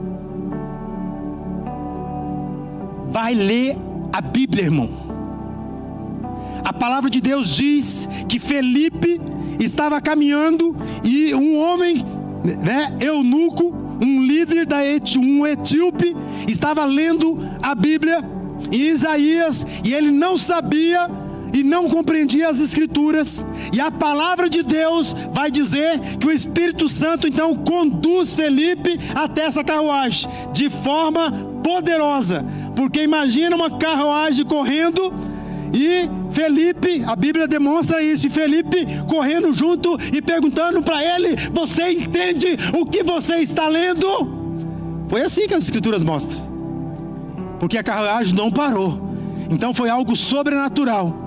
Vai ler a Bíblia, irmão. A palavra de Deus diz que Felipe estava caminhando e um homem, eunuco, um líder um etíope, estava lendo a Bíblia em Isaías, e ele não sabia e não compreendia as Escrituras, e a palavra de Deus vai dizer que o Espírito Santo então conduz Felipe até essa carruagem, de forma poderosa, porque imagina uma carruagem correndo, e Felipe, a Bíblia demonstra isso, e Felipe correndo junto e perguntando para ele: você entende o que você está lendo? Foi assim que as Escrituras mostram, porque a carruagem não parou, então foi algo sobrenatural.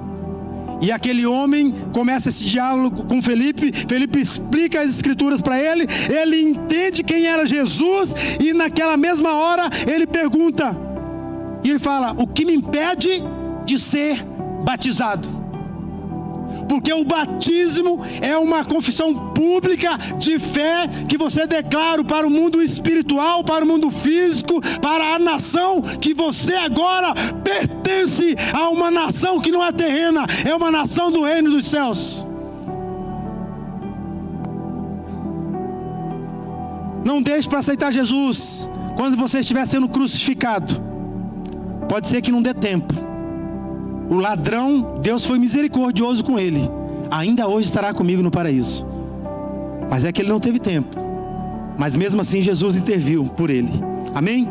E aquele homem começa esse diálogo com Felipe, Felipe explica as Escrituras para ele, ele entende quem era Jesus, e naquela mesma hora ele pergunta, e ele fala: o que me impede de ser batizado? Porque o batismo é uma confissão pública de fé que você declara para o mundo espiritual, para o mundo físico, para a nação, que você agora pertence a uma nação que não é terrena, é uma nação do reino dos céus. Não deixe para aceitar Jesus quando você estiver sendo crucificado. Pode ser que não dê tempo. O ladrão, Deus foi misericordioso com ele, ainda hoje estará comigo no paraíso. Mas é que ele não teve tempo, mas mesmo assim Jesus interviu por ele. Amém?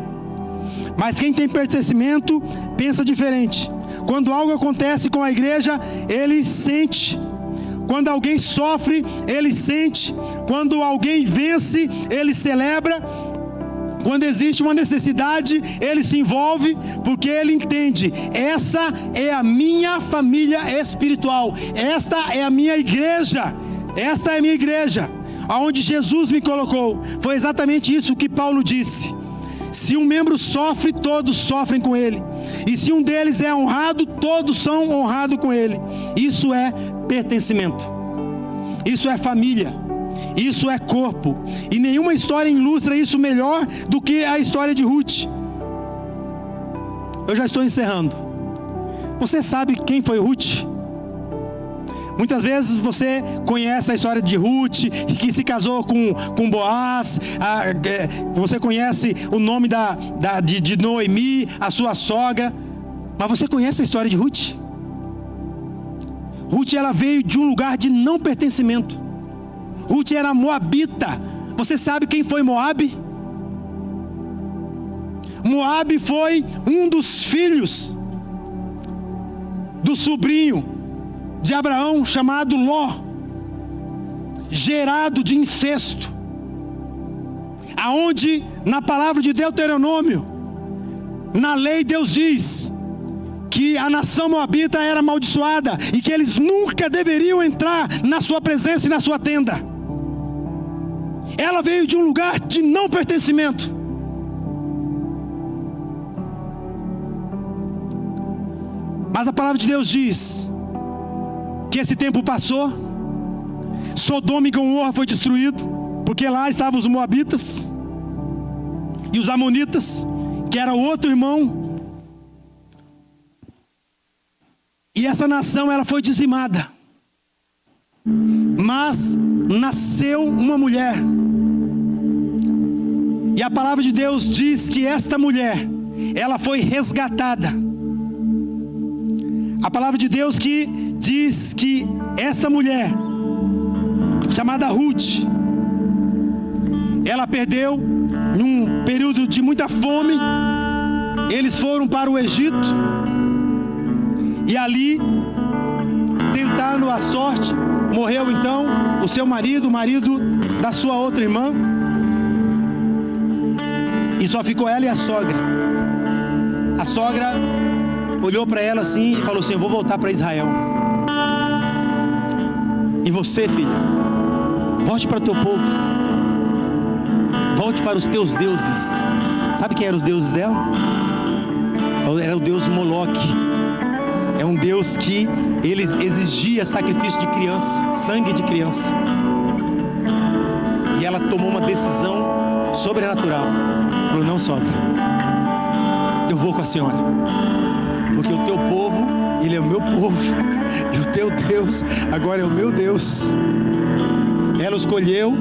Mas quem tem pertencimento pensa diferente. Quando algo acontece com a igreja, ele sente. Quando alguém sofre, ele sente. Quando alguém vence, ele celebra. Quando existe uma necessidade, ele se envolve, porque ele entende: essa é a minha família espiritual, esta é a minha igreja, esta é a minha igreja, aonde Jesus me colocou. Foi exatamente isso que Paulo disse: se um membro sofre, todos sofrem com ele, e se um deles é honrado, todos são honrados com ele. Isso é pertencimento, isso é família, isso é corpo, e nenhuma história ilustra isso melhor do que a história de Ruth. Eu já estou encerrando. Você sabe quem foi Ruth? Muitas vezes você conhece a história de Ruth, que se casou com Boaz, você conhece o nome de Noemi, a sua sogra, mas você conhece a história de Ruth? Ruth, ela veio de um lugar de não pertencimento. Ruth era moabita. Você sabe quem foi Moabe? Moabe foi um dos filhos do sobrinho de Abraão, chamado Ló, gerado de incesto, aonde na palavra de Deuteronômio, na lei, Deus diz que a nação moabita era amaldiçoada e que eles nunca deveriam entrar na sua presença e na sua tenda. Ela veio de um lugar de não pertencimento. Mas a palavra de Deus diz que esse tempo passou, Sodoma e Gomorra foi destruído, porque lá estavam os moabitas e os amonitas, que era outro irmão, e essa nação ela foi dizimada. Mas nasceu uma mulher, e a palavra de Deus diz que esta mulher, ela foi resgatada. A palavra de Deus que diz que esta mulher, chamada Ruth, ela perdeu, num período de muita fome, eles foram para o Egito, e ali, tentando a sorte, morreu então o seu marido, o marido da sua outra irmã, e só ficou ela e a sogra. A sogra olhou para ela assim e falou assim: eu vou voltar para Israel. E você, filha, volte para o teu povo, volte para os teus deuses. Sabe quem eram os deuses dela? Era o deus Moloque. É um deus que ele exigia sacrifício de criança, sangue de criança. E ela tomou uma decisão sobrenatural. Falou: não, sogra, eu vou com a senhora. porque o teu povo, ele é o meu povo, e o teu Deus agora é o meu Deus. Ela escolheu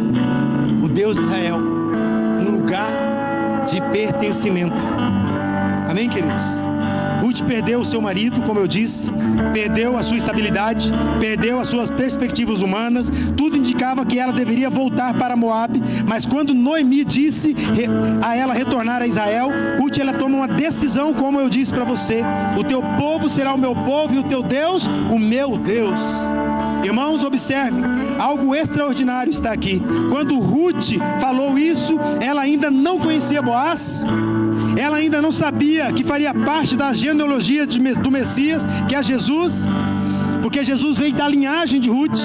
o Deus de Israel, um lugar de pertencimento. Amém, queridos? Ruth perdeu o seu marido, como eu disse, perdeu a sua estabilidade, perdeu as suas perspectivas humanas, tudo indicava que ela deveria voltar para Moabe, mas quando Noemi disse a ela retornar a Israel, Ruth, ela toma uma decisão, como eu disse para você: o teu povo será o meu povo e o teu Deus, o meu Deus. Irmãos, observem, algo extraordinário está aqui. Quando Ruth falou isso, ela ainda não conhecia Boaz, ela ainda não sabia que faria parte da genealogia do Messias, que é Jesus, porque Jesus veio da linhagem de Ruth.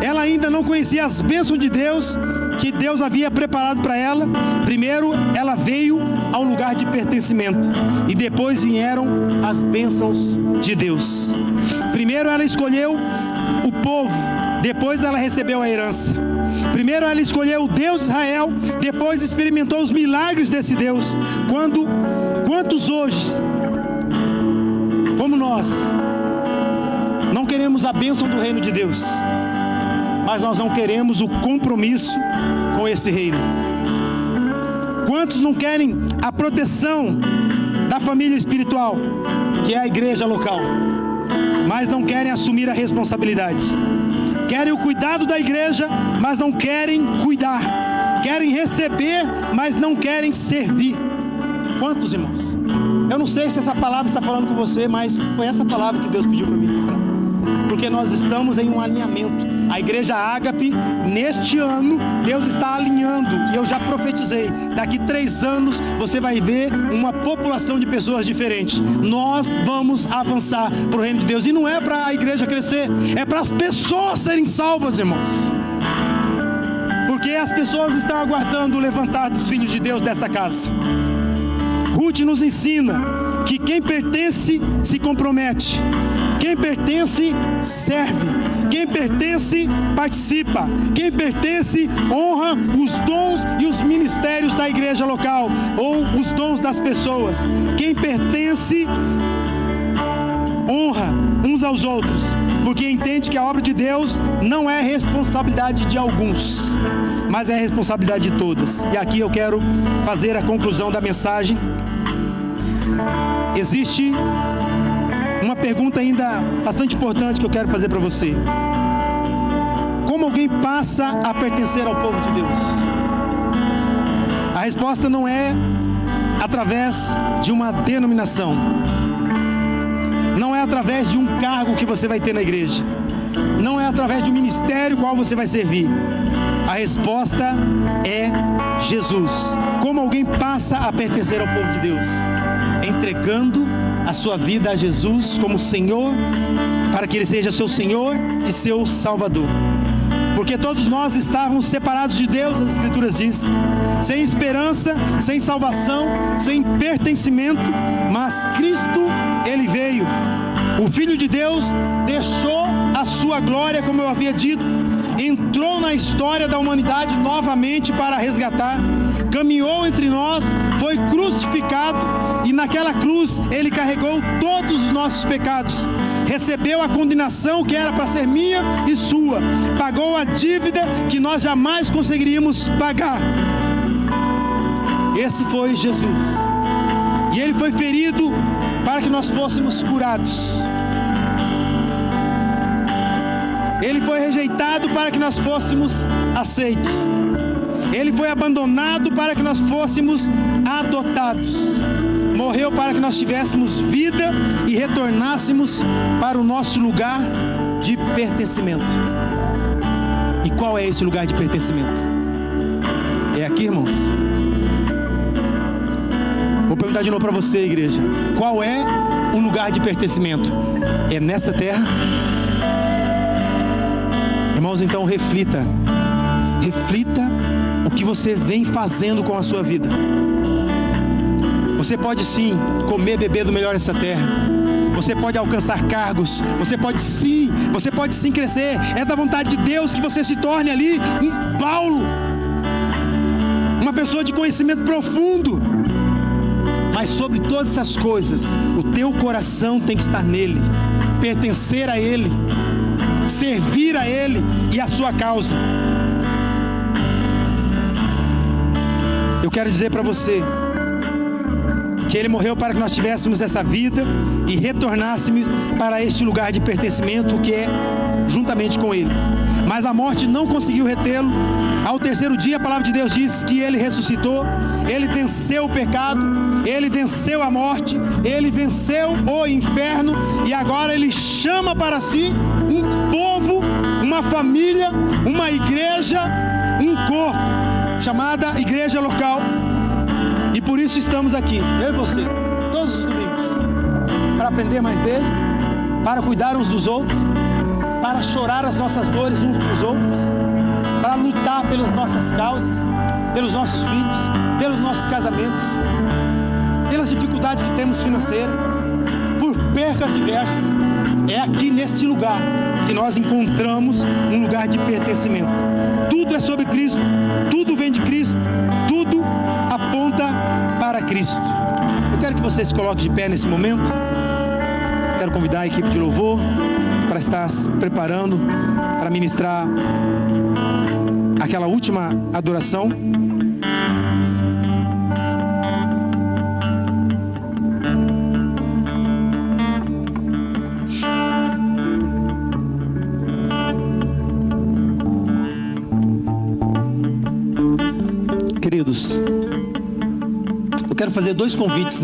Ela ainda não conhecia as bênçãos de Deus, que Deus havia preparado para ela. Primeiro, ela veio ao lugar de pertencimento, e depois vieram as bênçãos de Deus. Primeiro ela escolheu o povo, depois ela recebeu a herança. Primeiro ela escolheu o Deus de Israel, depois experimentou os milagres desse Deus. Quantos hoje, como nós, não queremos a bênção do reino de Deus, mas nós não queremos o compromisso com esse reino? Quantos não querem a proteção da família espiritual, que é a igreja local, mas não querem assumir a responsabilidade? Querem o cuidado da igreja, mas não querem cuidar. Querem receber, mas não querem servir. Quantos, irmãos? Eu não sei se essa palavra está falando com você, mas foi essa palavra que Deus pediu para ministrar. Porque nós estamos em um alinhamento. A igreja Ágape, neste ano, Deus está alinhando. E eu já profetizei, daqui 3 anos você vai ver uma população de pessoas diferentes. Nós vamos avançar para o reino de Deus. E não é para a igreja crescer, é para as pessoas serem salvas, irmãos. Porque as pessoas estão aguardando o levantar dos filhos de Deus dessa casa. Ruth nos ensina que quem pertence se compromete, quem pertence serve, quem pertence participa, quem pertence honra os dons e os ministérios da igreja local, ou os dons das pessoas. Quem pertence honra uns aos outros, porque entende que a obra de Deus não é responsabilidade de alguns, mas é responsabilidade de todas. E aqui eu quero fazer a conclusão da mensagem. Existe uma pergunta ainda bastante importante que eu quero fazer para você: como alguém passa a pertencer ao povo de Deus? A resposta não é através de uma denominação, não é através de um cargo que você vai ter na igreja, não é através de um ministério qual você vai servir. A resposta é Jesus. Como alguém passa a pertencer ao povo de Deus? Entregando a sua vida a Jesus como Senhor, para que Ele seja seu Senhor e seu Salvador. Porque todos nós estávamos separados de Deus, as Escrituras dizem, sem esperança, sem salvação, sem pertencimento, mas Cristo, Ele veio. O Filho de Deus deixou a sua glória, como eu havia dito, entrou na história da humanidade novamente para resgatar, caminhou entre nós, foi crucificado, e naquela cruz Ele carregou todos os nossos pecados, recebeu a condenação que era para ser minha e sua, pagou a dívida que nós jamais conseguiríamos pagar. Esse foi Jesus, e Ele foi ferido para que nós fôssemos curados. Ele foi rejeitado para que nós fôssemos aceitos. Ele foi abandonado para que nós fôssemos adotados. Morreu para que nós tivéssemos vida e retornássemos para o nosso lugar de pertencimento. E qual é esse lugar de pertencimento? É aqui, irmãos? Vou perguntar de novo para você, igreja. Qual é o lugar de pertencimento? É nessa terra? Irmãos, então reflita o que você vem fazendo com a sua vida. Você pode sim comer, beber do melhor dessa terra, você pode alcançar cargos, você pode sim crescer. É da vontade de Deus que você se torne ali um Paulo, uma pessoa de conhecimento profundo. Mas Mas sobre todas essas coisas, o teu coração tem que estar nele, pertencer a ele, servir a ele e a sua causa. Eu quero dizer para você que ele morreu para que nós tivéssemos essa vida e retornássemos para este lugar de pertencimento que é juntamente com ele. Mas a morte não conseguiu retê-lo. Ao terceiro dia, a palavra de Deus diz que ele ressuscitou, ele venceu o pecado, ele venceu a morte, ele venceu o inferno, e agora ele chama para si um povo, uma família, uma igreja, um corpo, chamada igreja local. E por isso estamos aqui, eu e você, todos os domingos, para aprender mais deles, para cuidar uns dos outros, para chorar as nossas dores uns dos outros, para lutar pelas nossas causas, pelos nossos filhos, pelos nossos casamentos, pelas dificuldades que temos financeiras, por percas diversas. É aqui neste lugar que nós encontramos um lugar de pertencimento. Tudo é sobre Cristo, tudo vem de Cristo, tudo aponta para Cristo. Eu quero que você se coloque de pé nesse momento. Quero convidar a equipe de louvor para estar se preparando para ministrar aquela última adoração. Queridos, eu quero fazer 2 convites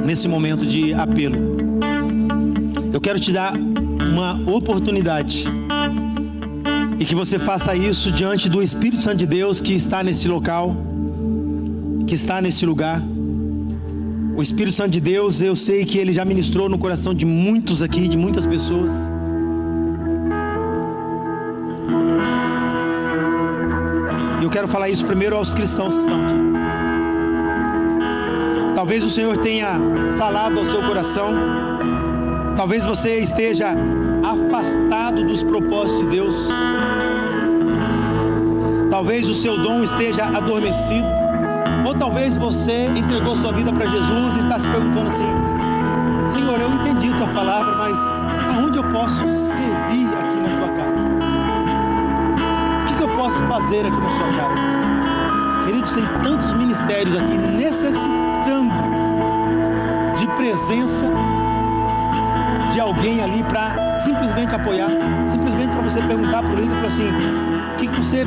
nesse momento de apelo. Eu quero te dar uma oportunidade e que você faça isso diante do Espírito Santo de Deus que está nesse local, que está nesse lugar. O Espírito Santo de Deus, eu sei que ele já ministrou no coração de muitos aqui, de muitas pessoas. Eu quero falar isso primeiro aos cristãos que estão aqui. Talvez o Senhor tenha falado ao seu coração. Talvez você esteja afastado dos propósitos de Deus. Talvez o seu dom esteja adormecido. Ou talvez você entregou sua vida para Jesus e está se perguntando assim: Senhor, eu entendi a tua palavra, mas aonde eu posso servir aqui na tua casa? O que eu posso fazer aqui na sua casa? Queridos, tem tantos ministérios aqui necessitando de presença de alguém ali para simplesmente apoiar, simplesmente para você perguntar para o líder, falar assim: o que você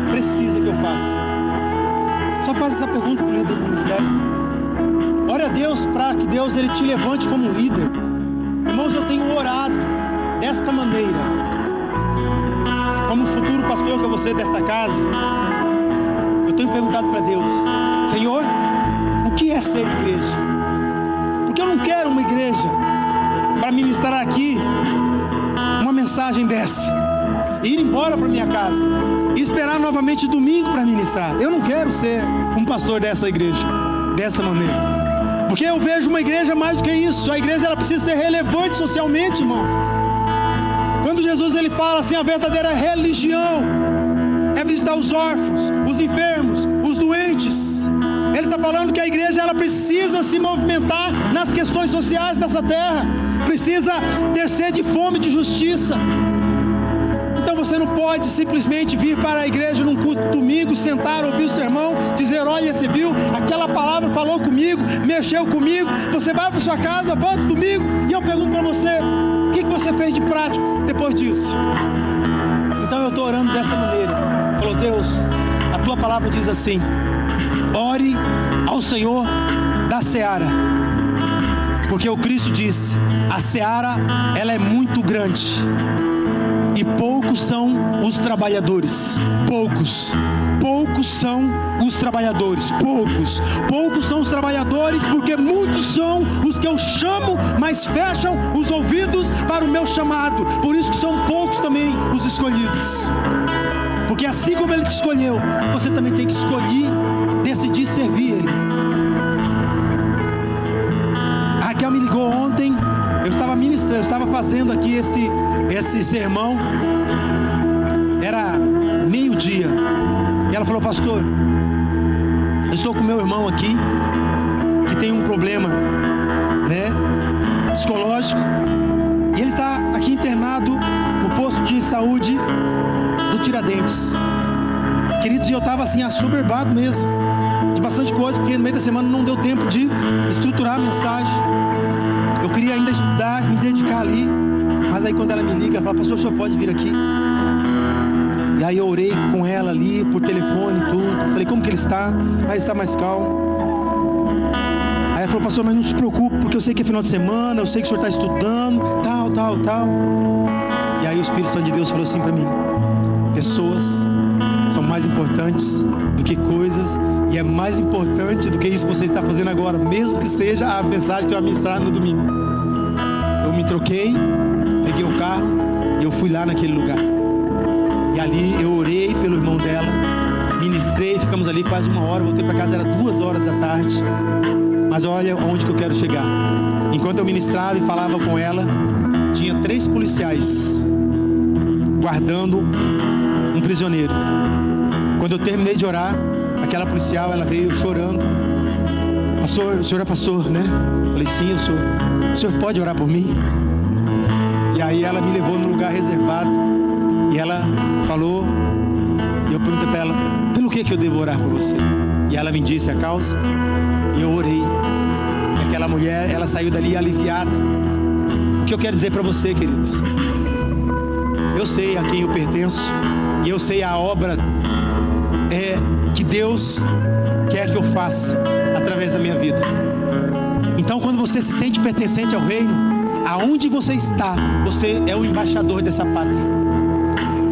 precisa que eu faça? Só faz essa pergunta para o líder do ministério. Ore a Deus para que Deus ele te levante como um líder. Irmãos, eu tenho orado desta maneira, como futuro pastor que eu vou ser desta casa. Eu tenho perguntado para Deus: Senhor, o que é ser igreja? Porque eu não quero uma igreja para ministrar aqui uma mensagem dessa e ir embora para minha casa e esperar novamente domingo para ministrar. Eu não quero ser um pastor dessa igreja, dessa maneira, porque eu vejo uma igreja mais do que isso. A igreja ela precisa ser relevante socialmente, irmãos. Quando Jesus ele fala assim, a verdadeira religião é visitar os órfãos, os enfermos, os doentes. Ele está falando que a igreja ela precisa se movimentar nas questões sociais dessa terra, precisa ter sede e fome de justiça. Então você não pode simplesmente vir para a igreja num culto domingo, sentar, ouvir o sermão, dizer: olha, você viu, aquela palavra falou comigo, mexeu comigo. Você vai para sua casa, volta domingo, e eu pergunto para você: o que você fez de prático depois disso? Então eu estou orando dessa maneira. Falou: Deus, a tua palavra diz assim: ore ao Senhor da seara, porque o Cristo disse: a seara ela é muito grande e poucos são os trabalhadores. Poucos são os trabalhadores. Poucos são os trabalhadores, porque muitos são os que eu chamo, mas fecham os ouvidos para o meu chamado. Por isso que são poucos também os escolhidos. Porque assim como Ele te escolheu, você também tem que escolher, decidir servir Ele. A Raquel me ligou ontem, eu estava ministrando, eu estava fazendo aqui esse sermão, era meio-dia, e ela falou: pastor, Eu estou com meu irmão aqui, que tem um problema, psicológico, e ele está aqui internado no posto de saúde do Tiradentes. Queridos, e eu estava assim, assoberbado mesmo, de bastante coisa, porque no meio da semana não deu tempo de estruturar a mensagem. Eu queria ainda estudar, me dedicar ali, mas aí quando ela me liga, ela fala: pastor, o senhor pode vir aqui? E aí eu orei com ela ali, por telefone e tudo. Falei: como que ele está? Aí ele está mais calmo. Aí ela falou: pastor, mas não se preocupe, porque eu sei que é final de semana, eu sei que o senhor está estudando, tal. E aí o Espírito Santo de Deus falou assim para mim: pessoas são mais importantes do que coisas, e é mais importante do que isso que você está fazendo agora, mesmo que seja a mensagem que eu vou ministrar no domingo. Eu me troquei, peguei o carro e eu fui lá naquele lugar. E ali eu orei pelo irmão dela, ministrei, ficamos ali quase 1 hora, voltei para casa, era 2 horas da tarde. Mas olha onde que eu quero chegar. Enquanto eu ministrava e falava com ela, tinha 3 policiais guardando um prisioneiro. Quando eu terminei de orar, aquela policial, ela veio chorando: pastor, o senhor é pastor, né? Eu falei: sim, eu sou. O senhor pode orar por mim? E aí ela me levou num lugar reservado, e ela falou, e eu perguntei para ela: pelo que eu devo orar por você? E ela me disse a causa, e eu orei. E aquela mulher, ela saiu dali aliviada. O que eu quero dizer para você, queridos? Eu sei a quem eu pertenço, e eu sei a obra que Deus quer que eu faça através da minha vida. Então, quando você se sente pertencente ao reino, aonde você está, você é o embaixador dessa pátria.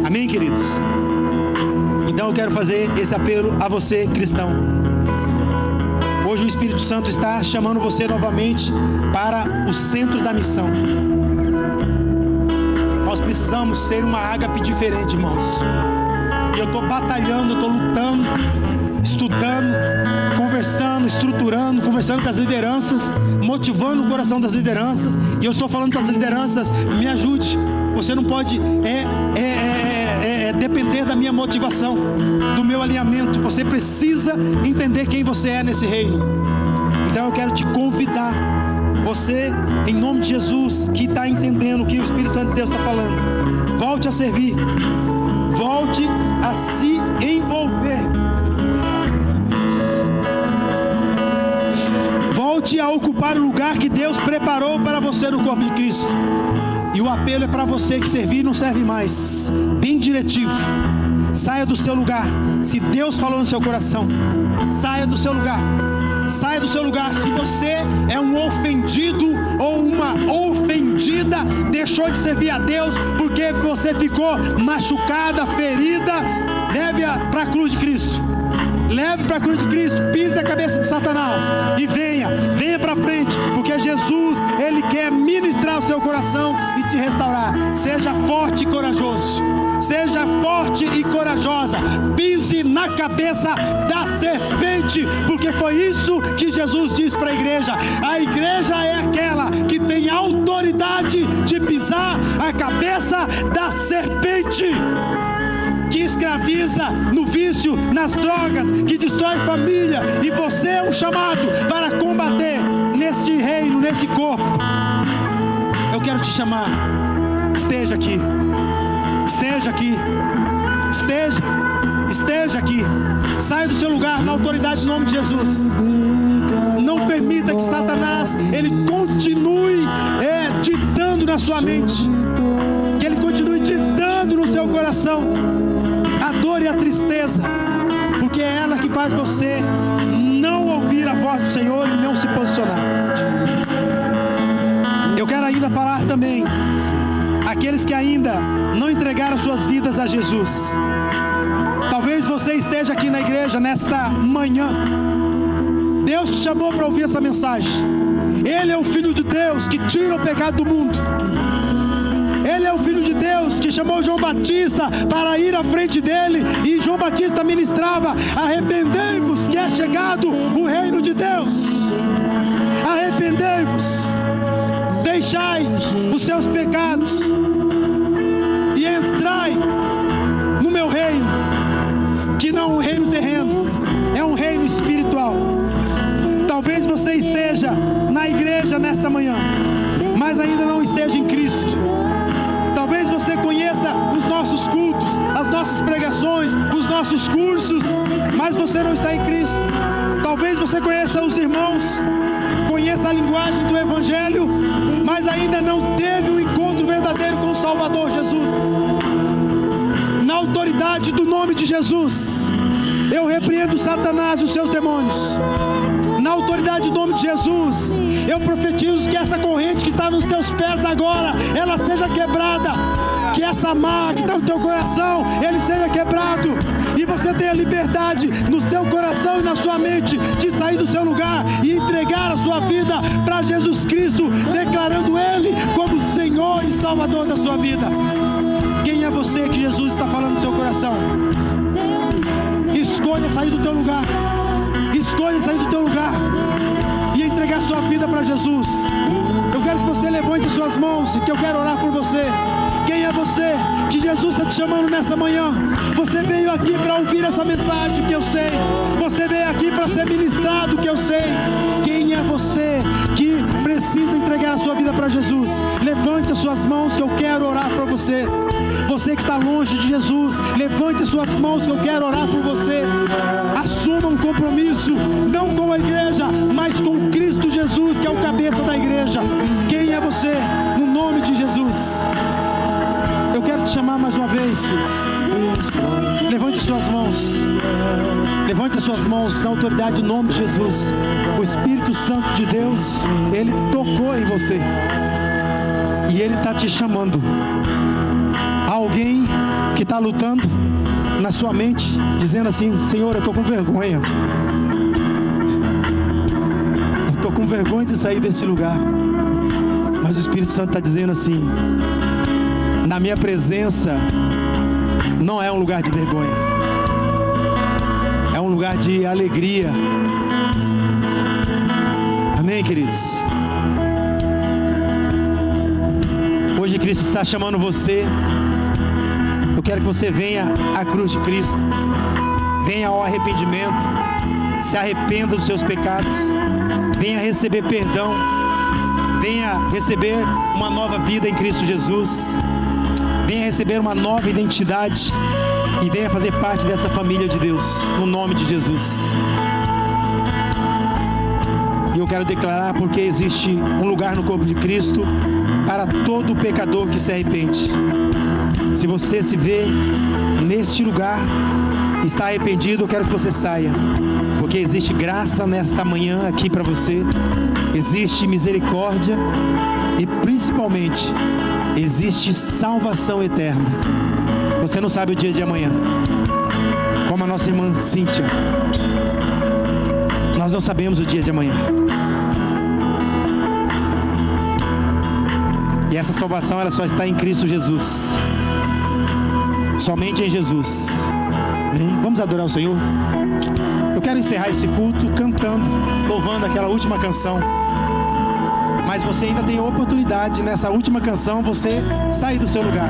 Amém, queridos? Então eu quero fazer esse apelo a você, cristão. Hoje o Espírito Santo está chamando você novamente para o centro da missão. Nós precisamos ser uma ágape diferente, irmãos. E eu estou batalhando, eu estou lutando, estudando, conversando, estruturando, conversando com as lideranças, motivando o coração das lideranças. E eu estou falando para as lideranças: me ajude. Você não pode depender da minha motivação, do meu alinhamento. Você precisa entender quem você é nesse reino. Então eu quero te convidar, você, em nome de Jesus, que está entendendo o que o Espírito Santo de Deus está falando, volte a servir, volte a se envolver, volte a ocupar o lugar que Deus preparou para você no corpo de Cristo. E o apelo é para você que servir não serve mais. Bem diretivo: saia do seu lugar. Se Deus falou no seu coração, saia do seu lugar. Saia do seu lugar. Se você é um ofendido ou uma ofendida, deixou de servir a Deus porque você ficou machucada, ferida, leve-a para a cruz de Cristo. Leve para a cruz de Cristo, pise a cabeça de Satanás e venha para frente, porque Jesus, Ele quer ministrar o seu coração e te restaurar. Seja forte e corajoso, seja forte e corajosa, pise na cabeça da serpente, porque foi isso que Jesus disse para a igreja. A igreja é aquela que tem autoridade de pisar a cabeça da serpente, que escraviza no vício, nas drogas, que destrói família. E você é um chamado para combater neste reino, nesse corpo. Eu quero te chamar: esteja aqui, esteja aqui, esteja aqui. Saia do seu lugar na autoridade do nome de Jesus. Não permita que Satanás, ele continue ditando na sua mente, que ele continue ditando no seu coração a dor e a tristeza, porque é ela que faz você não ouvir a voz do Senhor e não se posicionar. Eu quero ainda falar também aqueles que ainda não entregaram suas vidas a Jesus. Talvez você esteja aqui na igreja nessa manhã, Deus te chamou para ouvir essa mensagem. Ele é o Filho de Deus que tira o pecado do mundo. Ele é o Filho de Deus que chamou João Batista para ir à frente dele, e João Batista ministrava: arrependei-vos que é chegado o reino de Deus. Arrependei-vos, deixai os seus pecados e entrai no meu reino, que não é um reino terreno, é é um reino espiritual. Talvez você esteja na igreja nesta manhã, mas ainda não esteja em Cristo. Talvez você conheça os nossos cultos, as nossas pregações, os nossos cursos, mas você não está em Cristo. Talvez você conheça os irmãos, conheça a linguagem do Evangelho, mas ainda não teve um encontro verdadeiro com o Salvador Jesus. Na autoridade do nome de Jesus, eu repreendo Satanás e os seus demônios. Na autoridade do nome de Jesus, eu profetizo que essa corrente que está nos teus pés agora, ela seja quebrada. Que essa amarra que está no teu coração, ele seja quebrado. E você tenha liberdade no seu coração e na sua mente de sair do seu lugar e entregar a sua vida para Jesus Cristo, declarando Ele como Senhor e Salvador da sua vida. Quem é você que Jesus está falando no seu coração? Escolha sair do teu lugar. Escolha sair do teu lugar e entregar sua vida para Jesus. Eu quero que você levante suas mãos e que eu quero orar por você. Quem é você que Jesus está te chamando nessa manhã? Você veio aqui para ouvir essa mensagem que eu sei. Você veio aqui para ser ministrado que eu sei. Quem é você que precisa entregar a sua vida para Jesus? Levante as suas mãos que eu quero orar por você. Você que está longe de Jesus, levante as suas mãos que eu quero orar por você. Assuma um compromisso, não com a igreja, mas com Cristo Jesus, que é o cabeça da igreja. Quem é você? No nome de Jesus. Eu quero te chamar mais uma vez, filho. Levante suas mãos. Levante as suas mãos na autoridade do nome de Jesus. O Espírito Santo de Deus, Ele tocou em você. E Ele está te chamando. Alguém que está lutando na sua mente, dizendo assim: Senhor, eu estou com vergonha. Eu estou com vergonha de sair desse lugar. Mas o Espírito Santo está dizendo assim: na minha presença não é um lugar de vergonha, é um lugar de alegria. Amém, queridos? Hoje Cristo está chamando você. Eu quero que você venha à cruz de Cristo, venha ao arrependimento, se arrependa dos seus pecados, venha receber perdão, venha receber uma nova vida em Cristo Jesus, venha receber uma nova identidade e venha fazer parte dessa família de Deus, no nome de Jesus. E eu quero declarar, porque existe um lugar no corpo de Cristo para todo pecador que se arrepende. Se você se vê neste lugar, está arrependido, eu quero que você saia, porque existe graça nesta manhã aqui para você, existe misericórdia e principalmente existe salvação eterna. Você não sabe o dia de amanhã, como a nossa irmã Cíntia, nós não sabemos o dia de amanhã. E essa salvação, ela só está em Cristo Jesus. Somente em Jesus. Vamos adorar o Senhor? Eu quero encerrar esse culto cantando, louvando aquela última canção. Mas você ainda tem a oportunidade, nessa última canção, você sair do seu lugar.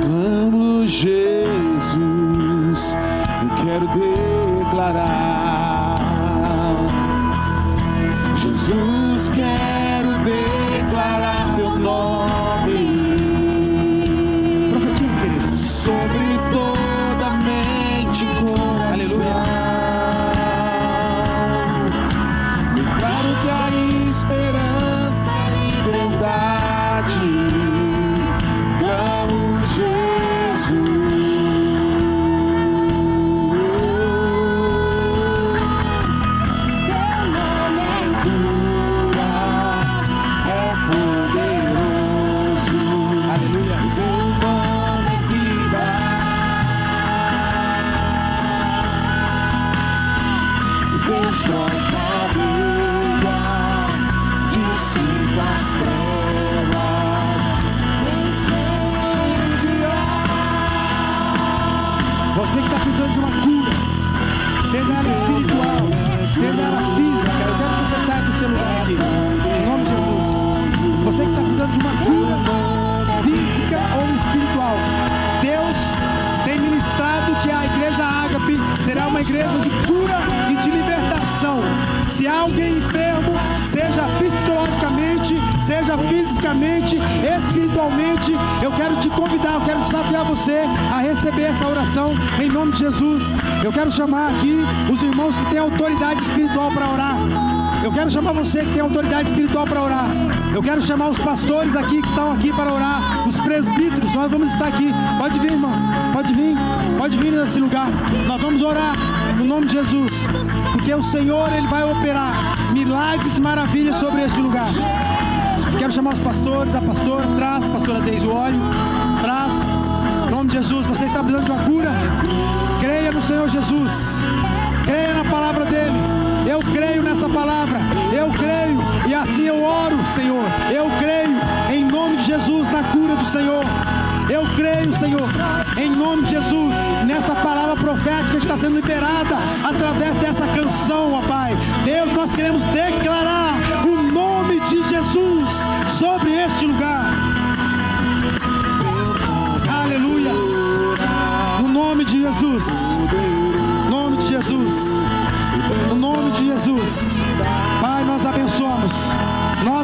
Amo Jesus, eu quero declarar. Jesus, quero declarar teu nome. Profetize, querido. Sobre toda mente e coração. Aleluia. Declaro que há esperança e liberdade. Amo Jesus. igreja de cura e de libertação. Se há alguém enfermo, seja psicologicamente, seja fisicamente, espiritualmente, eu quero te convidar, eu quero desafiar você a receber essa oração em nome de Jesus. Eu quero chamar aqui os irmãos que têm autoridade espiritual para orar. Eu quero chamar você que tem autoridade espiritual para orar. Eu quero chamar os pastores aqui que estão aqui para orar, os presbíteros. Nós vamos estar aqui. Pode vir, irmão. Pode vir nesse lugar. Nós vamos orar no nome de Jesus, porque o Senhor, Ele vai operar milagres e maravilhas sobre este lugar. Quero chamar os pastores, a pastora, traz, pastora Deise, o óleo, traz. Em nome de Jesus, você está precisando de uma cura? Creia no Senhor Jesus. Creia na palavra dEle. Eu creio nessa palavra, eu creio, e assim eu oro, Senhor. Eu creio em nome de Jesus na cura do Senhor. Eu creio, Senhor, em nome de Jesus, nessa palavra profética que está sendo liberada através dessa canção, ó Pai. Deus, nós queremos declarar o nome de Jesus sobre este lugar. Aleluias. No nome de Jesus. Nome de Jesus. No nome de Jesus. Pai, nós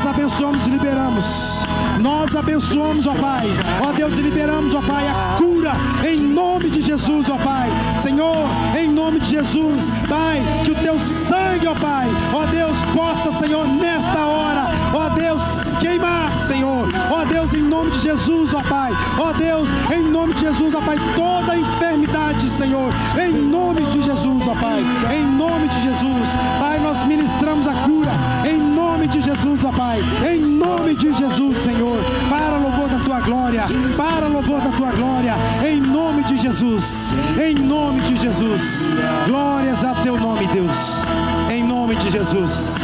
abençoamos e liberamos. Nós abençoamos, ó Pai. Ó Deus, e liberamos, ó Pai, a cura em nome de Jesus, ó Pai. Senhor, em nome de Jesus, Pai, que o Teu sangue, ó Pai, ó Deus, possa, Senhor, nesta hora, ó Deus, queimar, Senhor. Ó Deus, em nome de Jesus, ó Pai. Ó Deus, em nome de Jesus, ó Pai, toda enfermidade, Senhor, em nome de Jesus, ó Pai. Em nome de Jesus, Pai, nós ministramos a cura em nome de Jesus, ó Pai. Em nome de Jesus, Senhor, para louvor da Tua glória, para louvor da Tua glória, em nome de Jesus, em nome de Jesus. Glórias a Teu nome, Deus, em nome de Jesus.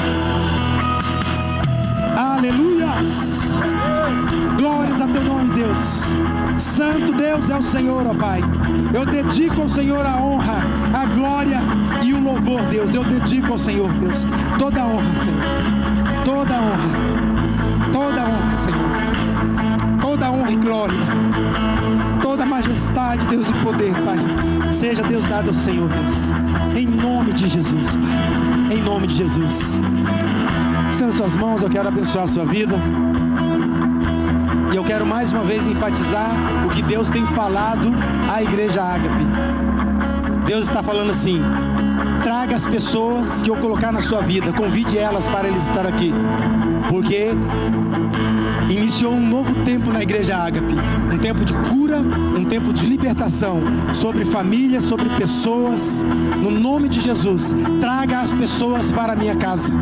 Aleluias. Glórias a Teu nome, Deus. Santo Deus é o Senhor, ó Pai. Eu dedico ao Senhor a honra, a glória e o louvor, Deus. Eu dedico ao Senhor, Deus, toda a honra, Senhor. Toda a honra, Senhor. Toda a honra e glória. Toda a majestade, Deus, e poder, Pai. Seja, Deus, dado ao Senhor, Deus. Em nome de Jesus, Pai. Em nome de Jesus. Estenda suas mãos, eu quero abençoar a sua vida. E eu quero mais uma vez enfatizar o que Deus tem falado à Igreja Ágape. Deus está falando assim: traga as pessoas que eu colocar na sua vida, convide elas para eles estar aqui, porque iniciou um novo tempo na Igreja Ágape, um tempo de cura, um tempo de libertação sobre famílias, sobre pessoas. No nome de Jesus, traga as pessoas para a minha casa.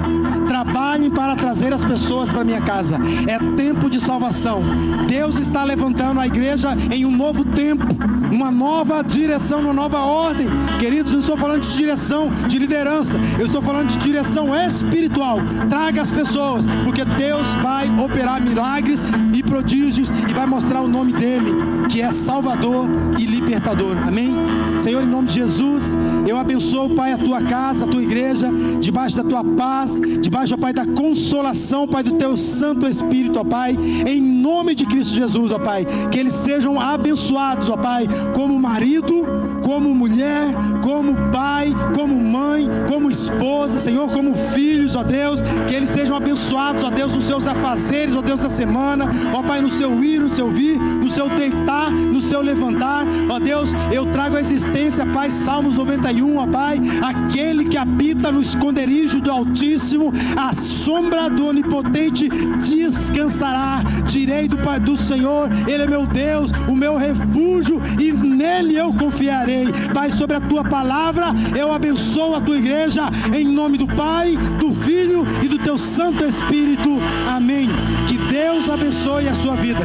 Trabalhem para trazer as pessoas para a minha casa. É tempo de salvação. Deus está levantando a igreja em um novo tempo, uma nova direção, uma nova ordem. Queridos, não estou falando de direção de liderança, eu estou falando de direção espiritual. Traga as pessoas, porque Deus vai operar milagres e prodígios e vai mostrar o nome dele, que é Salvador e Libertador. Amém? Senhor, em nome de Jesus, eu abençoo, Pai, a Tua casa, a Tua igreja, debaixo da Tua paz, debaixo, ó Pai, da consolação, Pai, do Teu Santo Espírito, ó Pai, em nome de Cristo Jesus, ó Pai, que eles sejam abençoados, ó Pai, como marido, como mulher, como pai, como mãe, como esposa, Senhor, como filhos, ó Deus, que eles sejam abençoados, ó Deus, nos seus afazeres, ó Deus, da semana, ó Pai, no seu ir, no seu vir, no seu deitar, no seu levantar, ó Deus, eu trago a existência, Pai, Salmos 91, ó Pai, aquele que habita no esconderijo do Altíssimo, a sombra do Onipotente descansará. Direi do Senhor, Ele é meu Deus, o meu refúgio, e nele eu confiarei. Pai, sobre a Tua palavra, eu abençoo a Tua igreja, em nome do Pai, do Filho e do Teu Santo Espírito. Amém. Que Deus abençoe a sua vida.